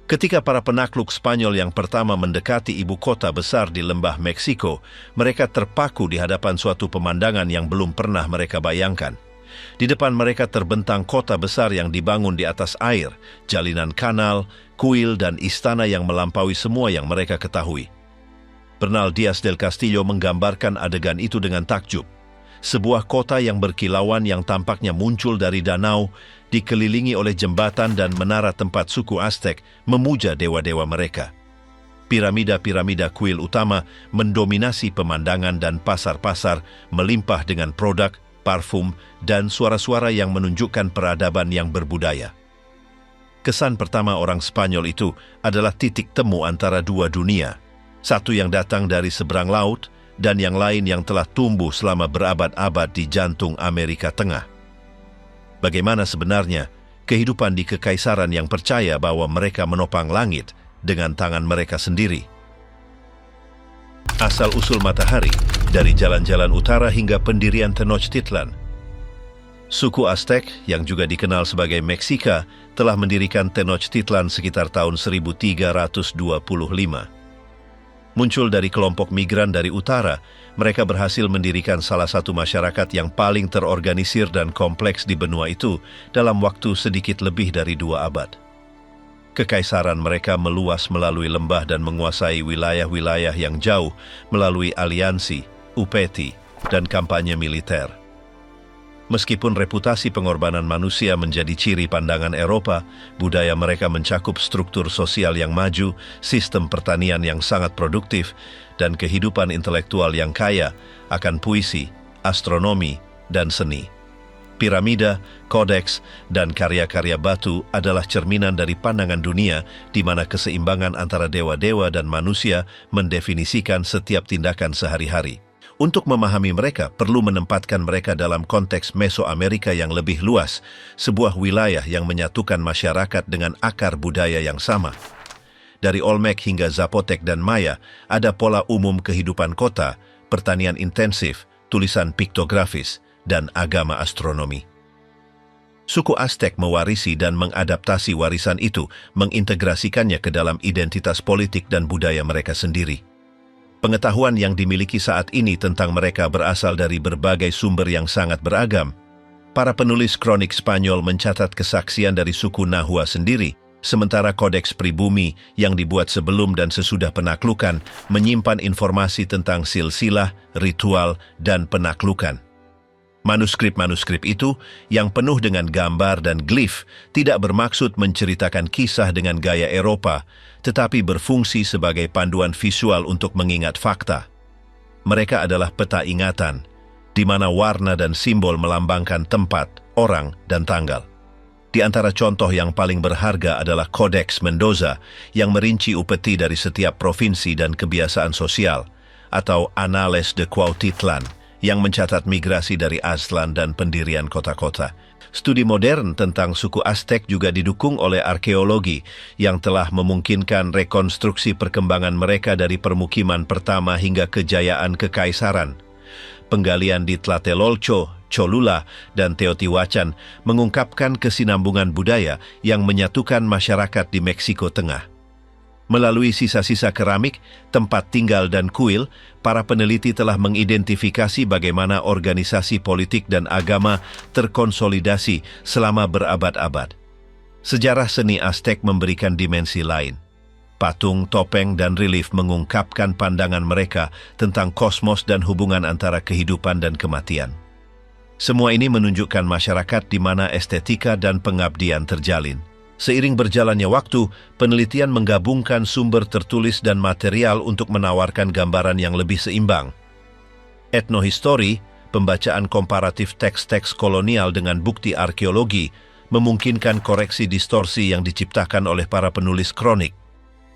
Ketika para penakluk Spanyol yang pertama mendekati ibu kota besar di lembah Meksiko, mereka terpaku di hadapan suatu pemandangan yang belum pernah mereka bayangkan. Di depan mereka terbentang kota besar yang dibangun di atas air, jalinan kanal, kuil dan istana yang melampaui semua yang mereka ketahui. Bernal Diaz del Castillo menggambarkan adegan itu dengan takjub. Sebuah kota yang berkilauan yang tampaknya muncul dari danau, dikelilingi oleh jembatan dan menara tempat suku Aztec memuja dewa-dewa mereka. Piramida-piramida kuil utama mendominasi pemandangan dan pasar-pasar melimpah dengan produk, parfum, dan suara-suara yang menunjukkan peradaban yang berbudaya. Kesan pertama orang Spanyol itu adalah titik temu antara dua dunia, satu yang datang dari seberang laut dan yang lain yang telah tumbuh selama berabad-abad di jantung Amerika Tengah. Bagaimana sebenarnya kehidupan di kekaisaran yang percaya bahwa mereka menopang langit dengan tangan mereka sendiri? Asal-usul matahari dari jalan-jalan utara hingga pendirian Tenochtitlan. Suku Aztec, yang juga dikenal sebagai Meksika, telah mendirikan Tenochtitlan sekitar tahun 1325. Muncul dari kelompok migran dari utara, mereka berhasil mendirikan salah satu masyarakat yang paling terorganisir dan kompleks di benua itu dalam waktu sedikit lebih dari 2 abad. Kekaisaran mereka meluas melalui lembah dan menguasai wilayah-wilayah yang jauh melalui aliansi, upeti, dan kampanye militer. Meskipun reputasi pengorbanan manusia menjadi ciri pandangan Eropa, budaya mereka mencakup struktur sosial yang maju, sistem pertanian yang sangat produktif, dan kehidupan intelektual yang kaya akan puisi, astronomi, dan seni. Piramida, kodeks, dan karya-karya batu adalah cerminan dari pandangan dunia di mana keseimbangan antara dewa-dewa dan manusia mendefinisikan setiap tindakan sehari-hari. Untuk memahami mereka, perlu menempatkan mereka dalam konteks Mesoamerika yang lebih luas, sebuah wilayah yang menyatukan masyarakat dengan akar budaya yang sama. Dari Olmec hingga Zapotec dan Maya, ada pola umum kehidupan kota, pertanian intensif, tulisan piktografis, dan agama astronomi. Suku Aztec mewarisi dan mengadaptasi warisan itu, mengintegrasikannya ke dalam identitas politik dan budaya mereka sendiri. Pengetahuan yang dimiliki saat ini tentang mereka berasal dari berbagai sumber yang sangat beragam. Para penulis kronik Spanyol mencatat kesaksian dari suku Nahua sendiri, sementara kodeks pribumi yang dibuat sebelum dan sesudah penaklukan menyimpan informasi tentang silsilah, ritual, dan penaklukan. Manuskrip-manuskrip itu, yang penuh dengan gambar dan glif, tidak bermaksud menceritakan kisah dengan gaya Eropa, tetapi berfungsi sebagai panduan visual untuk mengingat fakta. Mereka adalah peta ingatan, di mana warna dan simbol melambangkan tempat, orang, dan tanggal. Di antara contoh yang paling berharga adalah Kodeks Mendoza, yang merinci upeti dari setiap provinsi dan kebiasaan sosial, atau Anales de Cuautitlan, yang mencatat migrasi dari Aztlan dan pendirian kota-kota. Studi modern tentang suku Aztec juga didukung oleh arkeologi yang telah memungkinkan rekonstruksi perkembangan mereka dari permukiman pertama hingga kejayaan kekaisaran. Penggalian di Tlatelolco, Cholula, dan Teotihuacan mengungkapkan kesinambungan budaya yang menyatukan masyarakat di Meksiko Tengah. Melalui sisa-sisa keramik, tempat tinggal dan kuil, para peneliti telah mengidentifikasi bagaimana organisasi politik dan agama terkonsolidasi selama berabad-abad. Sejarah seni Aztec memberikan dimensi lain. Patung, topeng, dan relief mengungkapkan pandangan mereka tentang kosmos dan hubungan antara kehidupan dan kematian. Semua ini menunjukkan masyarakat di mana estetika dan pengabdian terjalin. Seiring berjalannya waktu, penelitian menggabungkan sumber tertulis dan material untuk menawarkan gambaran yang lebih seimbang. Etnohistori, pembacaan komparatif teks-teks kolonial dengan bukti arkeologi, memungkinkan koreksi distorsi yang diciptakan oleh para penulis kronik.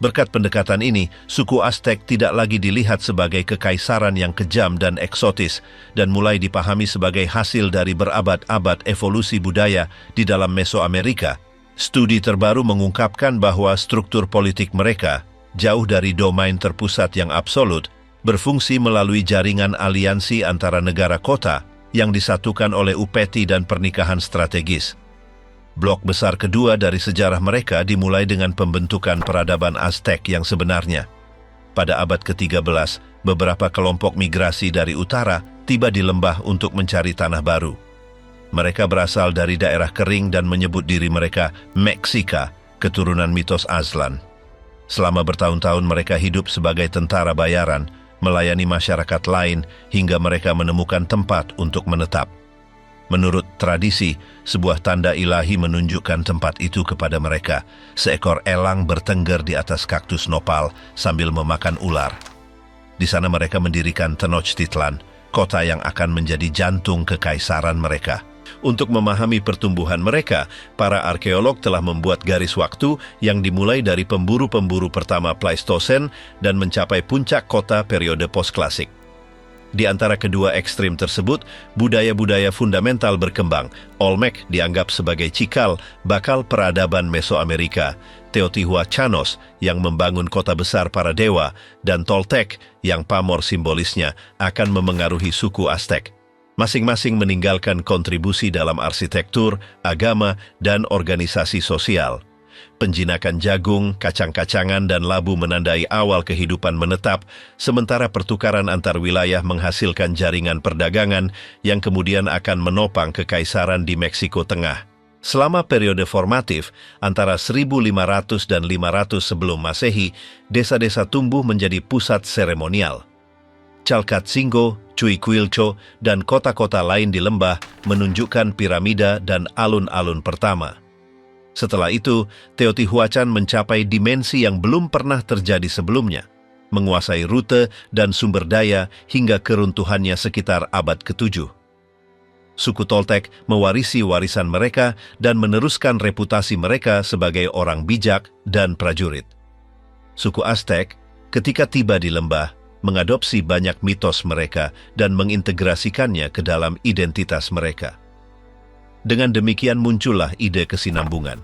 Berkat pendekatan ini, suku Aztec tidak lagi dilihat sebagai kekaisaran yang kejam dan eksotis, dan mulai dipahami sebagai hasil dari berabad-abad evolusi budaya di dalam Mesoamerika. Studi terbaru mengungkapkan bahwa struktur politik mereka, jauh dari domain terpusat yang absolut, berfungsi melalui jaringan aliansi antara negara kota yang disatukan oleh upeti dan pernikahan strategis. Blok besar kedua dari sejarah mereka dimulai dengan pembentukan peradaban Aztec yang sebenarnya. Pada abad ke-13, beberapa kelompok migrasi dari utara tiba di lembah untuk mencari tanah baru. Mereka berasal dari daerah kering dan menyebut diri mereka Meksika, keturunan mitos Aztlan. Selama bertahun-tahun mereka hidup sebagai tentara bayaran, melayani masyarakat lain hingga mereka menemukan tempat untuk menetap. Menurut tradisi, sebuah tanda ilahi menunjukkan tempat itu kepada mereka. Seekor elang bertengger di atas kaktus nopal sambil memakan ular. Di sana mereka mendirikan Tenochtitlan, kota yang akan menjadi jantung kekaisaran mereka. Untuk memahami pertumbuhan mereka, para arkeolog telah membuat garis waktu yang dimulai dari pemburu-pemburu pertama Pleistosen dan mencapai puncak kota periode post-klasik. Di antara kedua ekstrim tersebut, budaya-budaya fundamental berkembang. Olmec dianggap sebagai cikal bakal peradaban Mesoamerika, Teotihuacanos yang membangun kota besar para dewa, dan Toltec yang pamor simbolisnya akan memengaruhi suku Aztec. Masing-masing meninggalkan kontribusi dalam arsitektur, agama, dan organisasi sosial. Penjinakan jagung, kacang-kacangan, dan labu menandai awal kehidupan menetap, sementara pertukaran antar wilayah menghasilkan jaringan perdagangan yang kemudian akan menopang kekaisaran di Meksiko Tengah. Selama periode formatif, antara 1500 dan 500 sebelum Masehi, desa-desa tumbuh menjadi pusat seremonial. Chalcatzingo, Chuiquilco, dan kota-kota lain di lembah menunjukkan piramida dan alun-alun pertama. Setelah itu, Teotihuacan mencapai dimensi yang belum pernah terjadi sebelumnya, menguasai rute dan sumber daya hingga keruntuhannya sekitar abad ke-7. Suku Toltec mewarisi warisan mereka dan meneruskan reputasi mereka sebagai orang bijak dan prajurit. Suku Aztec, ketika tiba di lembah, mengadopsi banyak mitos mereka dan mengintegrasikannya ke dalam identitas mereka. Dengan demikian muncullah ide kesinambungan.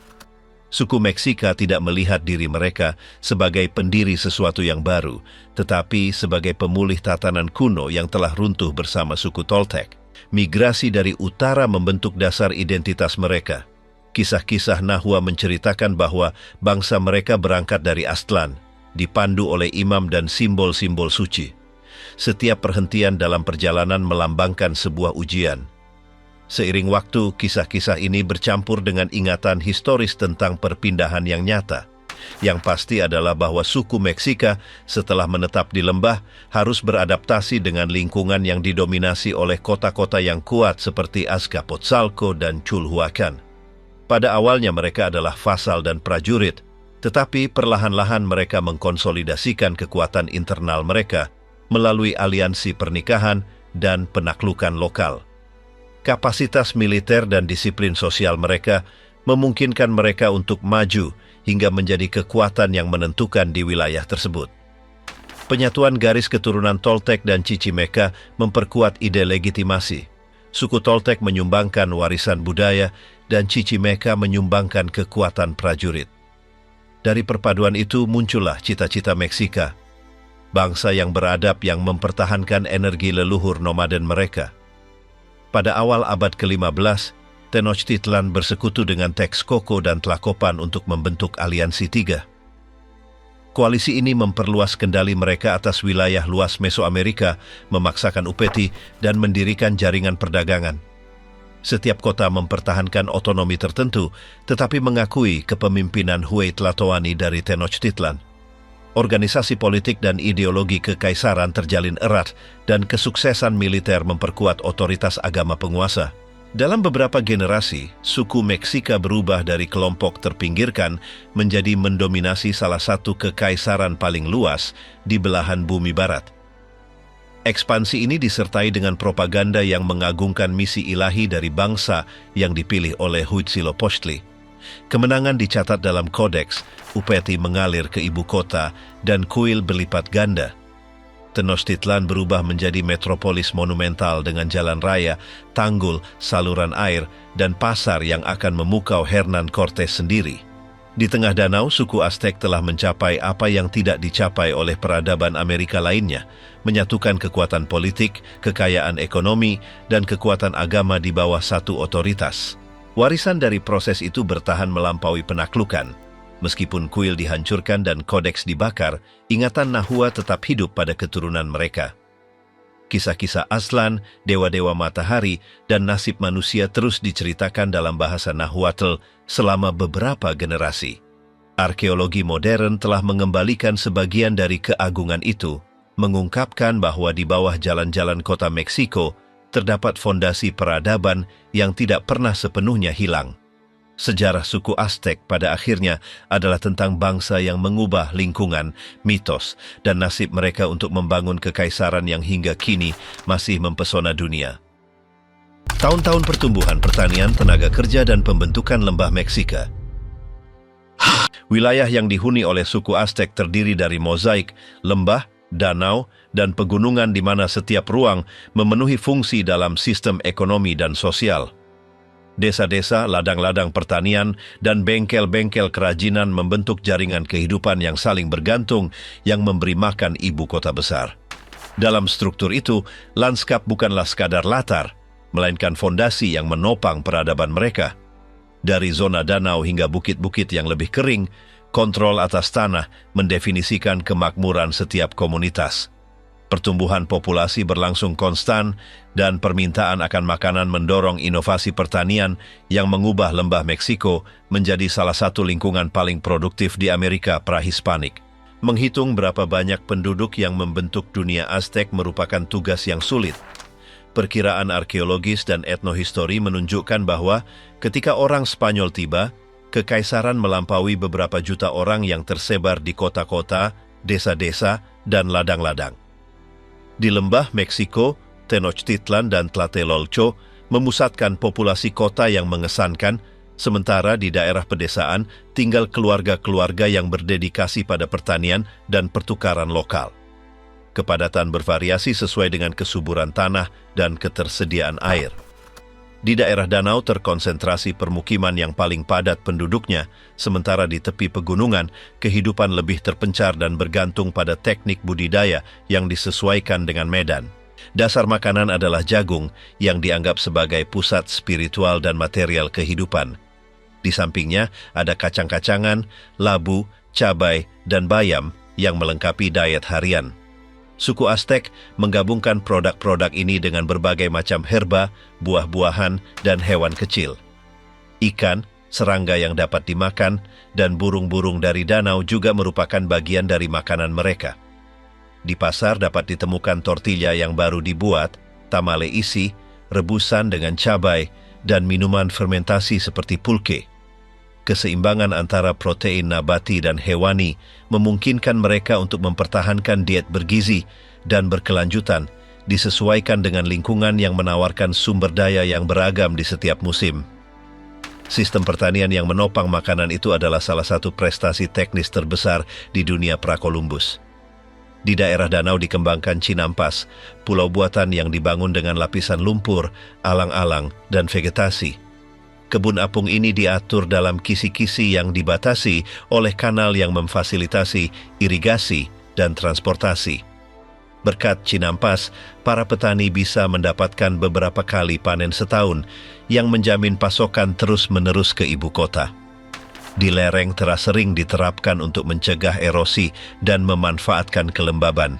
Suku Meksika tidak melihat diri mereka sebagai pendiri sesuatu yang baru, tetapi sebagai pemulih tatanan kuno yang telah runtuh bersama suku Toltec. Migrasi dari utara membentuk dasar identitas mereka. Kisah-kisah Nahua menceritakan bahwa bangsa mereka berangkat dari Aztlan, dipandu oleh imam dan simbol-simbol suci. Setiap perhentian dalam perjalanan melambangkan sebuah ujian. Seiring waktu, kisah-kisah ini bercampur dengan ingatan historis tentang perpindahan yang nyata. Yang pasti adalah bahwa suku Meksika setelah menetap di lembah harus beradaptasi dengan lingkungan yang didominasi oleh kota-kota yang kuat seperti Azcapotzalco dan Culhuacan. Pada awalnya mereka adalah vasal dan prajurit, tetapi perlahan-lahan mereka mengkonsolidasikan kekuatan internal mereka melalui aliansi pernikahan dan penaklukan lokal. Kapasitas militer dan disiplin sosial mereka memungkinkan mereka untuk maju hingga menjadi kekuatan yang menentukan di wilayah tersebut. Penyatuan garis keturunan Toltec dan Chichimeca memperkuat ide legitimasi. Suku Toltec menyumbangkan warisan budaya dan Chichimeca menyumbangkan kekuatan prajurit. Dari perpaduan itu muncullah cita-cita Meksika, bangsa yang beradab yang mempertahankan energi leluhur nomaden mereka. Pada awal abad ke-15, Tenochtitlan bersekutu dengan Texcoco dan Tlacopan untuk membentuk aliansi tiga. Koalisi ini memperluas kendali mereka atas wilayah luas Mesoamerika, memaksakan upeti, dan mendirikan jaringan perdagangan. Setiap kota mempertahankan otonomi tertentu, tetapi mengakui kepemimpinan Huey Tlatoani dari Tenochtitlan. Organisasi politik dan ideologi kekaisaran terjalin erat dan kesuksesan militer memperkuat otoritas agama penguasa. Dalam beberapa generasi, suku Meksika berubah dari kelompok terpinggirkan menjadi mendominasi salah satu kekaisaran paling luas di belahan bumi barat. Ekspansi ini disertai dengan propaganda yang mengagungkan misi ilahi dari bangsa yang dipilih oleh Huitzilopochtli. Kemenangan dicatat dalam kodeks, upeti mengalir ke ibu kota, dan kuil berlipat ganda. Tenochtitlan berubah menjadi metropolis monumental dengan jalan raya, tanggul, saluran air, dan pasar yang akan memukau Hernan Cortes sendiri. Di tengah danau, suku Aztec telah mencapai apa yang tidak dicapai oleh peradaban Amerika lainnya, menyatukan kekuatan politik, kekayaan ekonomi, dan kekuatan agama di bawah satu otoritas. Warisan dari proses itu bertahan melampaui penaklukan. Meskipun kuil dihancurkan dan kodeks dibakar, ingatan Nahua tetap hidup pada keturunan mereka. Kisah-kisah Aslan, dewa-dewa matahari, dan nasib manusia terus diceritakan dalam bahasa Nahuatl selama beberapa generasi. Arkeologi modern telah mengembalikan sebagian dari keagungan itu, mengungkapkan bahwa di bawah jalan-jalan kota Meksiko terdapat fondasi peradaban yang tidak pernah sepenuhnya hilang. Sejarah suku Aztec pada akhirnya adalah tentang bangsa yang mengubah lingkungan, mitos, dan nasib mereka untuk membangun kekaisaran yang hingga kini masih mempesona dunia. Tahun-tahun pertumbuhan pertanian, tenaga kerja, dan pembentukan lembah Meksika. Wilayah yang dihuni oleh suku Aztec terdiri dari mozaik, lembah, danau, dan pegunungan di mana setiap ruang memenuhi fungsi dalam sistem ekonomi dan sosial. Desa-desa, ladang-ladang pertanian, dan bengkel-bengkel kerajinan membentuk jaringan kehidupan yang saling bergantung yang memberi makan ibu kota besar. Dalam struktur itu, lanskap bukanlah sekadar latar, melainkan fondasi yang menopang peradaban mereka. Dari zona danau hingga bukit-bukit yang lebih kering, kontrol atas tanah mendefinisikan kemakmuran setiap komunitas. Pertumbuhan populasi berlangsung konstan dan permintaan akan makanan mendorong inovasi pertanian yang mengubah lembah Meksiko menjadi salah satu lingkungan paling produktif di Amerika prahispanik. Menghitung berapa banyak penduduk yang membentuk dunia Aztec merupakan tugas yang sulit. Perkiraan arkeologis dan etnohistori menunjukkan bahwa ketika orang Spanyol tiba, kekaisaran melampaui beberapa juta orang yang tersebar di kota-kota, desa-desa, dan ladang-ladang. Di lembah Meksiko, Tenochtitlan dan Tlatelolco memusatkan populasi kota yang mengesankan, sementara di daerah pedesaan tinggal keluarga-keluarga yang berdedikasi pada pertanian dan pertukaran lokal. Kepadatan bervariasi sesuai dengan kesuburan tanah dan ketersediaan air. Di daerah danau terkonsentrasi permukiman yang paling padat penduduknya, sementara di tepi pegunungan, kehidupan lebih terpencar dan bergantung pada teknik budidaya yang disesuaikan dengan medan. Dasar makanan adalah jagung yang dianggap sebagai pusat spiritual dan material kehidupan. Di sampingnya ada kacang-kacangan, labu, cabai, dan bayam yang melengkapi diet harian. Suku Aztec menggabungkan produk-produk ini dengan berbagai macam herba, buah-buahan, dan hewan kecil. Ikan, serangga yang dapat dimakan, dan burung-burung dari danau juga merupakan bagian dari makanan mereka. Di pasar dapat ditemukan tortilla yang baru dibuat, tamale isi, rebusan dengan cabai, dan minuman fermentasi seperti pulque. Keseimbangan antara protein nabati dan hewani memungkinkan mereka untuk mempertahankan diet bergizi dan berkelanjutan, disesuaikan dengan lingkungan yang menawarkan sumber daya yang beragam di setiap musim. Sistem pertanian yang menopang makanan itu adalah salah satu prestasi teknis terbesar di dunia pra-Columbus. Di daerah danau dikembangkan Chinampas, pulau buatan yang dibangun dengan lapisan lumpur, alang-alang, dan vegetasi. Kebun apung ini diatur dalam kisi-kisi yang dibatasi oleh kanal yang memfasilitasi irigasi dan transportasi. Berkat Chinampas, para petani bisa mendapatkan beberapa kali panen setahun yang menjamin pasokan terus-menerus ke ibu kota. Di lereng teras sering diterapkan untuk mencegah erosi dan memanfaatkan kelembaban.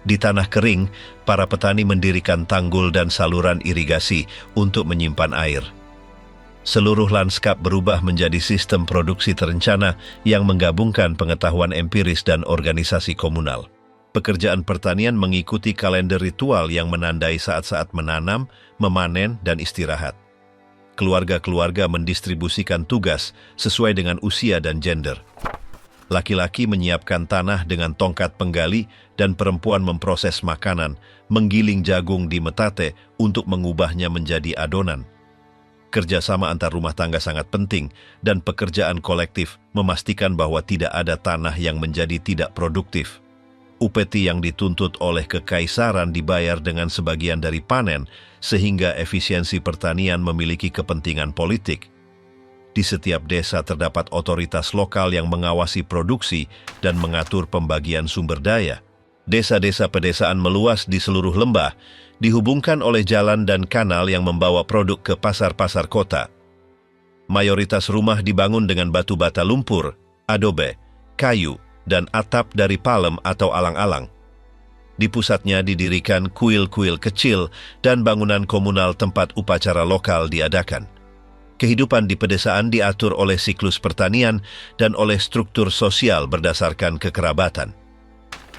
Di tanah kering, para petani mendirikan tanggul dan saluran irigasi untuk menyimpan air. Seluruh lanskap berubah menjadi sistem produksi terencana yang menggabungkan pengetahuan empiris dan organisasi komunal. Pekerjaan pertanian mengikuti kalender ritual yang menandai saat-saat menanam, memanen, dan istirahat. Keluarga-keluarga mendistribusikan tugas sesuai dengan usia dan gender. Laki-laki menyiapkan tanah dengan tongkat penggali dan perempuan memproses makanan, menggiling jagung di metate untuk mengubahnya menjadi adonan. Kerjasama antar rumah tangga sangat penting dan pekerjaan kolektif memastikan bahwa tidak ada tanah yang menjadi tidak produktif. Upeti yang dituntut oleh kekaisaran dibayar dengan sebagian dari panen, sehingga efisiensi pertanian memiliki kepentingan politik. Di setiap desa terdapat otoritas lokal yang mengawasi produksi dan mengatur pembagian sumber daya. Desa-desa pedesaan meluas di seluruh lembah, dihubungkan oleh jalan dan kanal yang membawa produk ke pasar-pasar kota. Mayoritas rumah dibangun dengan batu bata lumpur, adobe, kayu, dan atap dari palem atau alang-alang. Di pusatnya didirikan kuil-kuil kecil dan bangunan komunal tempat upacara lokal diadakan. Kehidupan di pedesaan diatur oleh siklus pertanian dan oleh struktur sosial berdasarkan kekerabatan.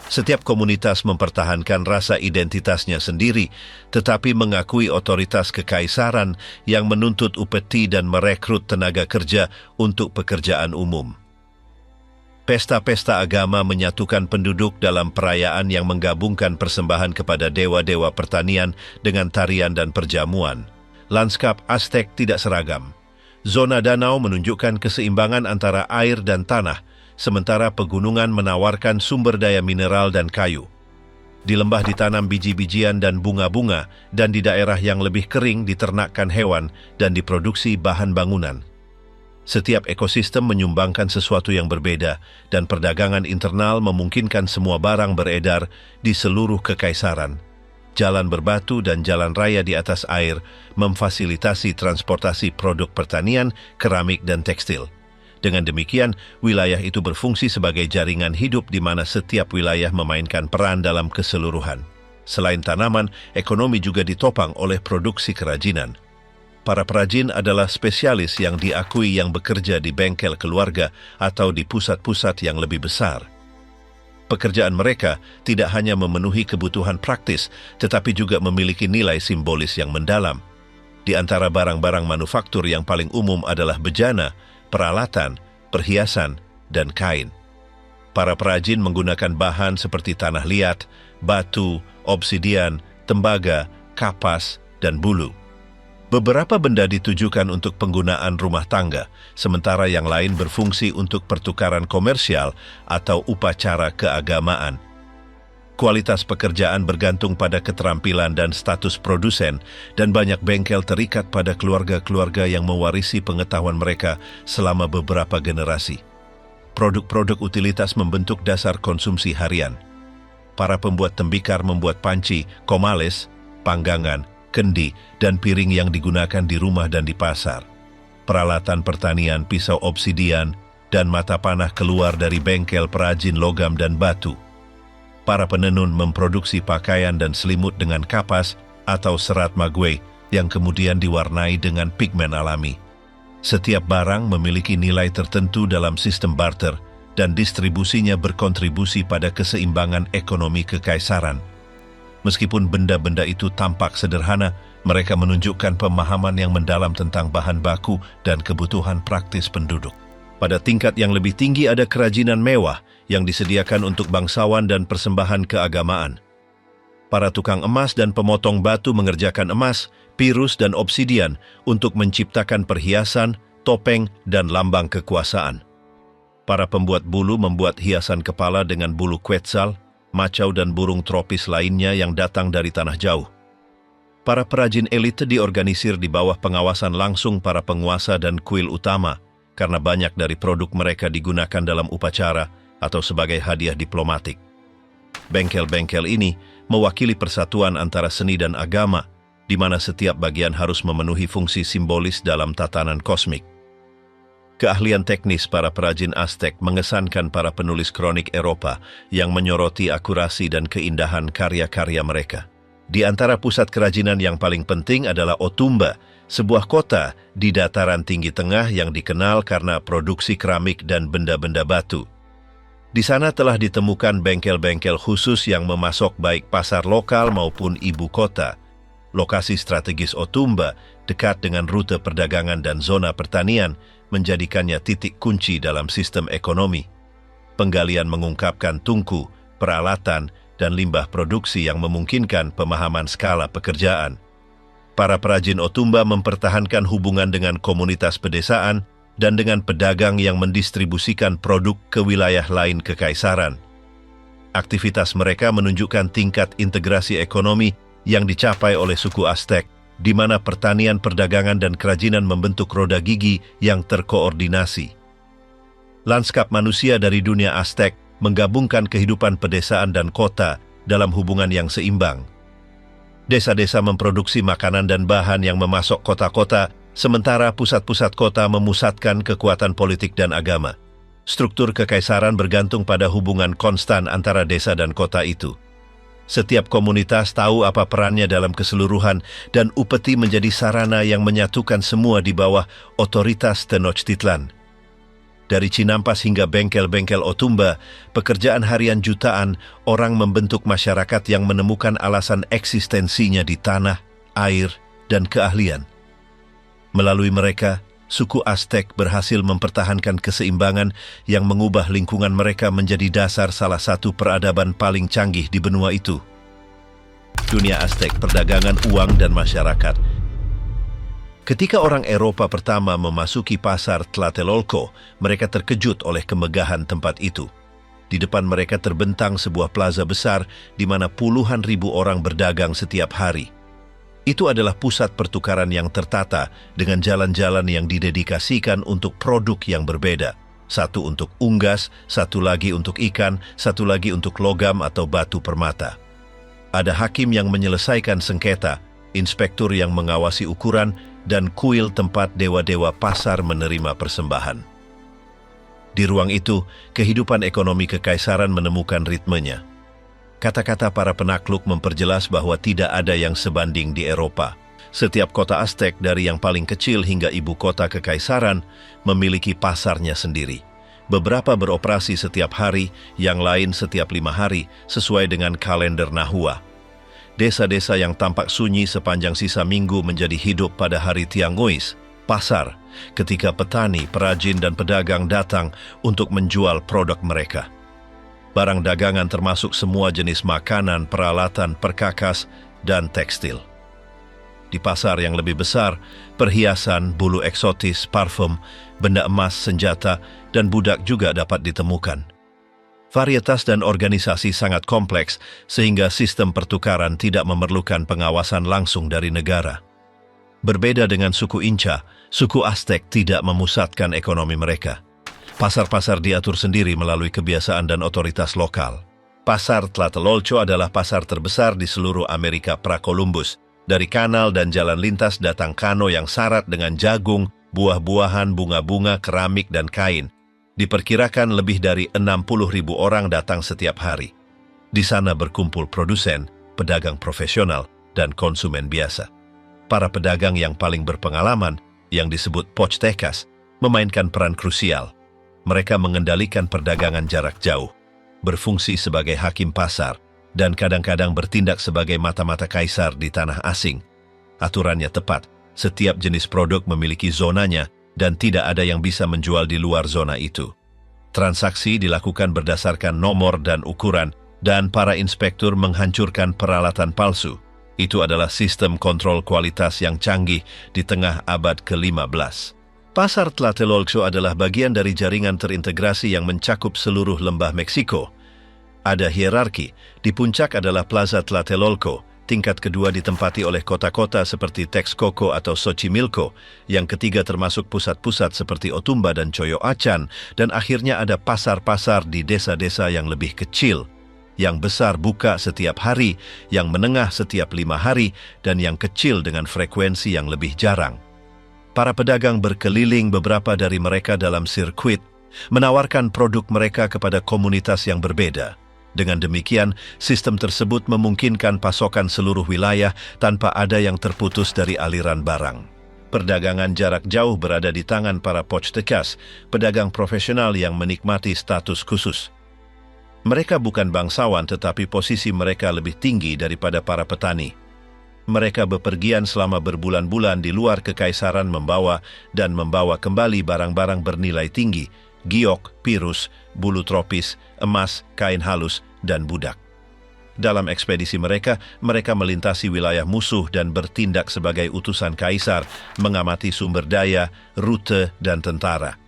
Setiap komunitas mempertahankan rasa identitasnya sendiri, tetapi mengakui otoritas kekaisaran yang menuntut upeti dan merekrut tenaga kerja untuk pekerjaan umum. Pesta-pesta agama menyatukan penduduk dalam perayaan yang menggabungkan persembahan kepada dewa-dewa pertanian dengan tarian dan perjamuan. Lanskap Aztek tidak seragam. Zona danau menunjukkan keseimbangan antara air dan tanah, sementara pegunungan menawarkan sumber daya mineral dan kayu. Di lembah ditanam biji-bijian dan bunga-bunga, dan di daerah yang lebih kering diternakkan hewan dan diproduksi bahan bangunan. Setiap ekosistem menyumbangkan sesuatu yang berbeda, dan perdagangan internal memungkinkan semua barang beredar di seluruh kekaisaran. Jalan berbatu dan jalan raya di atas air memfasilitasi transportasi produk pertanian, keramik, dan tekstil. Dengan demikian, wilayah itu berfungsi sebagai jaringan hidup di mana setiap wilayah memainkan peran dalam keseluruhan. Selain tanaman, ekonomi juga ditopang oleh produksi kerajinan. Para perajin adalah spesialis yang diakui yang bekerja di bengkel keluarga atau di pusat-pusat yang lebih besar. Pekerjaan mereka tidak hanya memenuhi kebutuhan praktis, tetapi juga memiliki nilai simbolis yang mendalam. Di antara barang-barang manufaktur yang paling umum adalah bejana, peralatan, perhiasan, dan kain. Para perajin menggunakan bahan seperti tanah liat, batu, obsidian, tembaga, kapas, dan bulu. Beberapa benda ditujukan untuk penggunaan rumah tangga, sementara yang lain berfungsi untuk pertukaran komersial atau upacara keagamaan. Kualitas pekerjaan bergantung pada keterampilan dan status produsen, dan banyak bengkel terikat pada keluarga-keluarga yang mewarisi pengetahuan mereka selama beberapa generasi. Produk-produk utilitas membentuk dasar konsumsi harian. Para pembuat tembikar membuat panci, komales, panggangan, kendi, dan piring yang digunakan di rumah dan di pasar. Peralatan pertanian, pisau obsidian, dan mata panah keluar dari bengkel perajin logam dan batu. Para penenun memproduksi pakaian dan selimut dengan kapas atau serat maguey yang kemudian diwarnai dengan pigmen alami. Setiap barang memiliki nilai tertentu dalam sistem barter, dan distribusinya berkontribusi pada keseimbangan ekonomi kekaisaran. Meskipun benda-benda itu tampak sederhana, mereka menunjukkan pemahaman yang mendalam tentang bahan baku dan kebutuhan praktis penduduk. Pada tingkat yang lebih tinggi ada kerajinan mewah yang disediakan untuk bangsawan dan persembahan keagamaan. Para tukang emas dan pemotong batu mengerjakan emas, pirus, dan obsidian untuk menciptakan perhiasan, topeng, dan lambang kekuasaan. Para pembuat bulu membuat hiasan kepala dengan bulu quetzal, macau, dan burung tropis lainnya yang datang dari tanah jauh. Para perajin elite diorganisir di bawah pengawasan langsung para penguasa dan kuil utama, karena banyak dari produk mereka digunakan dalam upacara atau sebagai hadiah diplomatik. Bengkel-bengkel ini mewakili persatuan antara seni dan agama, di mana setiap bagian harus memenuhi fungsi simbolis dalam tatanan kosmik. Keahlian teknis para perajin Aztek mengesankan para penulis kronik Eropa yang menyoroti akurasi dan keindahan karya-karya mereka. Di antara pusat kerajinan yang paling penting adalah Otumba, sebuah kota di dataran tinggi tengah yang dikenal karena produksi keramik dan benda-benda batu. Di sana telah ditemukan bengkel-bengkel khusus yang memasok baik pasar lokal maupun ibu kota. Lokasi strategis Otumba, dekat dengan rute perdagangan dan zona pertanian, menjadikannya titik kunci dalam sistem ekonomi. Penggalian mengungkapkan tungku, peralatan, dan limbah produksi yang memungkinkan pemahaman skala pekerjaan. Para perajin Otumba mempertahankan hubungan dengan komunitas pedesaan dan dengan pedagang yang mendistribusikan produk ke wilayah lain kekaisaran. Aktivitas mereka menunjukkan tingkat integrasi ekonomi yang dicapai oleh suku Aztek, di mana pertanian, perdagangan, dan kerajinan membentuk roda gigi yang terkoordinasi. Lanskap manusia dari dunia Aztek menggabungkan kehidupan pedesaan dan kota dalam hubungan yang seimbang. Desa-desa memproduksi makanan dan bahan yang memasok kota-kota Sementara pusat-pusat kota memusatkan kekuatan politik dan agama. Struktur kekaisaran bergantung pada hubungan konstan antara desa dan kota itu. Setiap komunitas tahu apa perannya dalam keseluruhan dan upeti menjadi sarana yang menyatukan semua di bawah otoritas Tenochtitlan. Dari Cinampas hingga bengkel-bengkel Otumba, pekerjaan harian jutaan orang membentuk masyarakat yang menemukan alasan eksistensinya di tanah, air, dan keahlian. Melalui mereka, suku Aztec berhasil mempertahankan keseimbangan yang mengubah lingkungan mereka menjadi dasar salah satu peradaban paling canggih di benua itu. Dunia Aztec, perdagangan uang dan masyarakat. Ketika orang Eropa pertama memasuki pasar Tlatelolco, mereka terkejut oleh kemegahan tempat itu. Di depan mereka terbentang sebuah plaza besar di mana puluhan ribu orang berdagang setiap hari. Itu adalah pusat pertukaran yang tertata dengan jalan-jalan yang didedikasikan untuk produk yang berbeda. Satu untuk unggas, satu lagi untuk ikan, satu lagi untuk logam atau batu permata. Ada hakim yang menyelesaikan sengketa, inspektur yang mengawasi ukuran, dan kuil tempat dewa-dewa pasar menerima persembahan. Di ruang itu, kehidupan ekonomi kekaisaran menemukan ritmenya. Kata-kata para penakluk memperjelas bahwa tidak ada yang sebanding di Eropa. Setiap kota Aztec dari yang paling kecil hingga ibu kota kekaisaran memiliki pasarnya sendiri. Beberapa beroperasi setiap hari, yang lain setiap 5 hari, sesuai dengan kalender Nahua. Desa-desa yang tampak sunyi sepanjang sisa minggu menjadi hidup pada hari Tianguis, pasar, ketika petani, perajin, dan pedagang datang untuk menjual produk mereka. Barang dagangan termasuk semua jenis makanan, peralatan, perkakas, dan tekstil. Di pasar yang lebih besar, perhiasan, bulu eksotis, parfum, benda emas, senjata, dan budak juga dapat ditemukan. Varietas dan organisasi sangat kompleks sehingga sistem pertukaran tidak memerlukan pengawasan langsung dari negara. Berbeda dengan suku Inca, suku Aztec tidak memusatkan ekonomi mereka. Pasar-pasar diatur sendiri melalui kebiasaan dan otoritas lokal. Pasar Tlatelolco adalah pasar terbesar di seluruh Amerika pra-Columbus. Dari kanal dan jalan lintas datang kano yang syarat dengan jagung, buah-buahan, bunga-bunga, keramik, dan kain. Diperkirakan lebih dari 60.000 orang datang setiap hari. Di sana berkumpul produsen, pedagang profesional, dan konsumen biasa. Para pedagang yang paling berpengalaman, yang disebut Pochtecas, memainkan peran krusial. Mereka mengendalikan perdagangan jarak jauh, berfungsi sebagai hakim pasar, dan kadang-kadang bertindak sebagai mata-mata kaisar di tanah asing. Aturannya tepat, setiap jenis produk memiliki zonanya, dan tidak ada yang bisa menjual di luar zona itu. Transaksi dilakukan berdasarkan nomor dan ukuran, dan para inspektur menghancurkan peralatan palsu. Itu adalah sistem kontrol kualitas yang canggih di tengah abad ke-15. Pasar Tlatelolco adalah bagian dari jaringan terintegrasi yang mencakup seluruh lembah Meksiko. Ada hierarki, di puncak adalah Plaza Tlatelolco, tingkat kedua ditempati oleh kota-kota seperti Texcoco atau Xochimilco, yang ketiga termasuk pusat-pusat seperti Otumba dan Coyoacán, dan akhirnya ada pasar-pasar di desa-desa yang lebih kecil, yang besar buka setiap hari, yang menengah setiap 5 hari, dan yang kecil dengan frekuensi yang lebih jarang. Para pedagang berkeliling, beberapa dari mereka dalam sirkuit, menawarkan produk mereka kepada komunitas yang berbeda. Dengan demikian, sistem tersebut memungkinkan pasokan seluruh wilayah tanpa ada yang terputus dari aliran barang. Perdagangan jarak jauh berada di tangan para Pochtecas, pedagang profesional yang menikmati status khusus. Mereka bukan bangsawan, tetapi posisi mereka lebih tinggi daripada para petani. Mereka bepergian selama berbulan-bulan di luar kekaisaran membawa kembali barang-barang bernilai tinggi, giok, pirus, bulu tropis, emas, kain halus, dan budak. Dalam ekspedisi mereka melintasi wilayah musuh dan bertindak sebagai utusan kaisar, mengamati sumber daya, rute, dan tentara.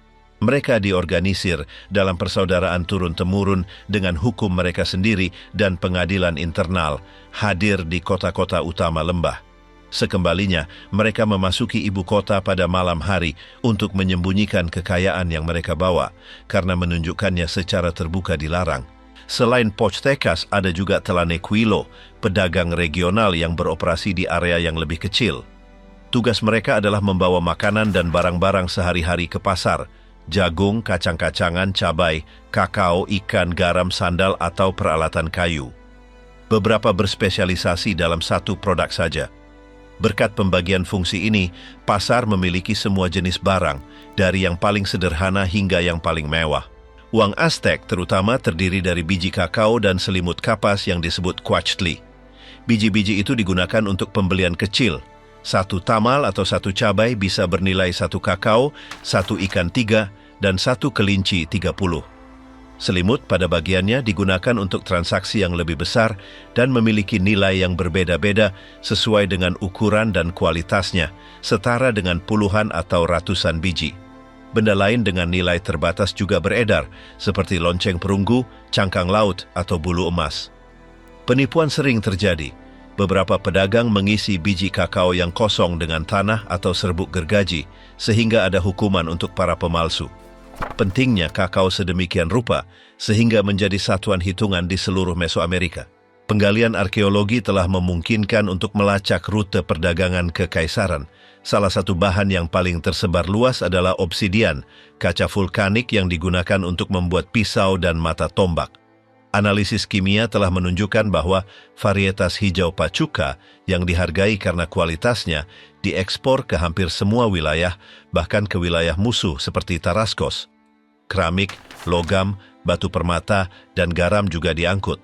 Mereka diorganisir dalam persaudaraan turun-temurun dengan hukum mereka sendiri dan pengadilan internal, hadir di kota-kota utama lembah. Sekembalinya, mereka memasuki ibu kota pada malam hari untuk menyembunyikan kekayaan yang mereka bawa, karena menunjukkannya secara terbuka dilarang. Selain Pochtecas, ada juga Tlanocuilo, pedagang regional yang beroperasi di area yang lebih kecil. Tugas mereka adalah membawa makanan dan barang-barang sehari-hari ke pasar, jagung, kacang-kacangan, cabai, kakao, ikan, garam, sandal, atau peralatan kayu. Beberapa berspesialisasi dalam satu produk saja. Berkat pembagian fungsi ini, pasar memiliki semua jenis barang, dari yang paling sederhana hingga yang paling mewah. Uang Aztec terutama terdiri dari biji kakao dan selimut kapas yang disebut quetztli. Biji-biji itu digunakan untuk pembelian kecil. Satu tamal atau satu cabai bisa bernilai satu kakao, satu ikan 3, dan satu kelinci 30. Selimut pada bagiannya digunakan untuk transaksi yang lebih besar dan memiliki nilai yang berbeda-beda sesuai dengan ukuran dan kualitasnya, setara dengan puluhan atau ratusan biji. Benda lain dengan nilai terbatas juga beredar, seperti lonceng perunggu, cangkang laut, atau bulu emas. Penipuan sering terjadi. Beberapa pedagang mengisi biji kakao yang kosong dengan tanah atau serbuk gergaji, sehingga ada hukuman untuk para pemalsu. Pentingnya kakao sedemikian rupa, sehingga menjadi satuan hitungan di seluruh Mesoamerika. Penggalian arkeologi telah memungkinkan untuk melacak rute perdagangan kekaisaran. Salah satu bahan yang paling tersebar luas adalah obsidian, kaca vulkanik yang digunakan untuk membuat pisau dan mata tombak. Analisis kimia telah menunjukkan bahwa varietas hijau Pachuca yang dihargai karena kualitasnya diekspor ke hampir semua wilayah, bahkan ke wilayah musuh seperti Tarascos. Keramik, logam, batu permata, dan garam juga diangkut.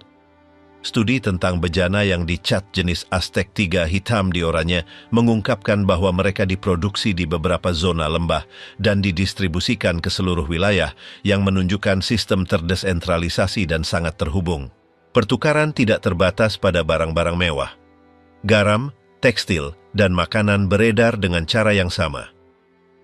Studi tentang bejana yang dicat jenis Aztec 3 hitam di oranye mengungkapkan bahwa mereka diproduksi di beberapa zona lembah dan didistribusikan ke seluruh wilayah yang menunjukkan sistem terdesentralisasi dan sangat terhubung. Pertukaran tidak terbatas pada barang-barang mewah. Garam, tekstil, dan makanan beredar dengan cara yang sama.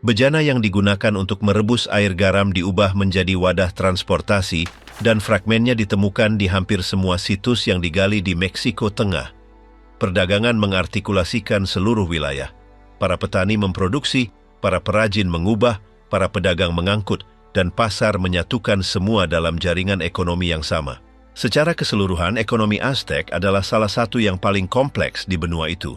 Bejana yang digunakan untuk merebus air garam diubah menjadi wadah transportasi dan fragmennya ditemukan di hampir semua situs yang digali di Meksiko Tengah. Perdagangan mengartikulasikan seluruh wilayah. Para petani memproduksi, para perajin mengubah, para pedagang mengangkut, dan pasar menyatukan semua dalam jaringan ekonomi yang sama. Secara keseluruhan, ekonomi Aztec adalah salah satu yang paling kompleks di benua itu.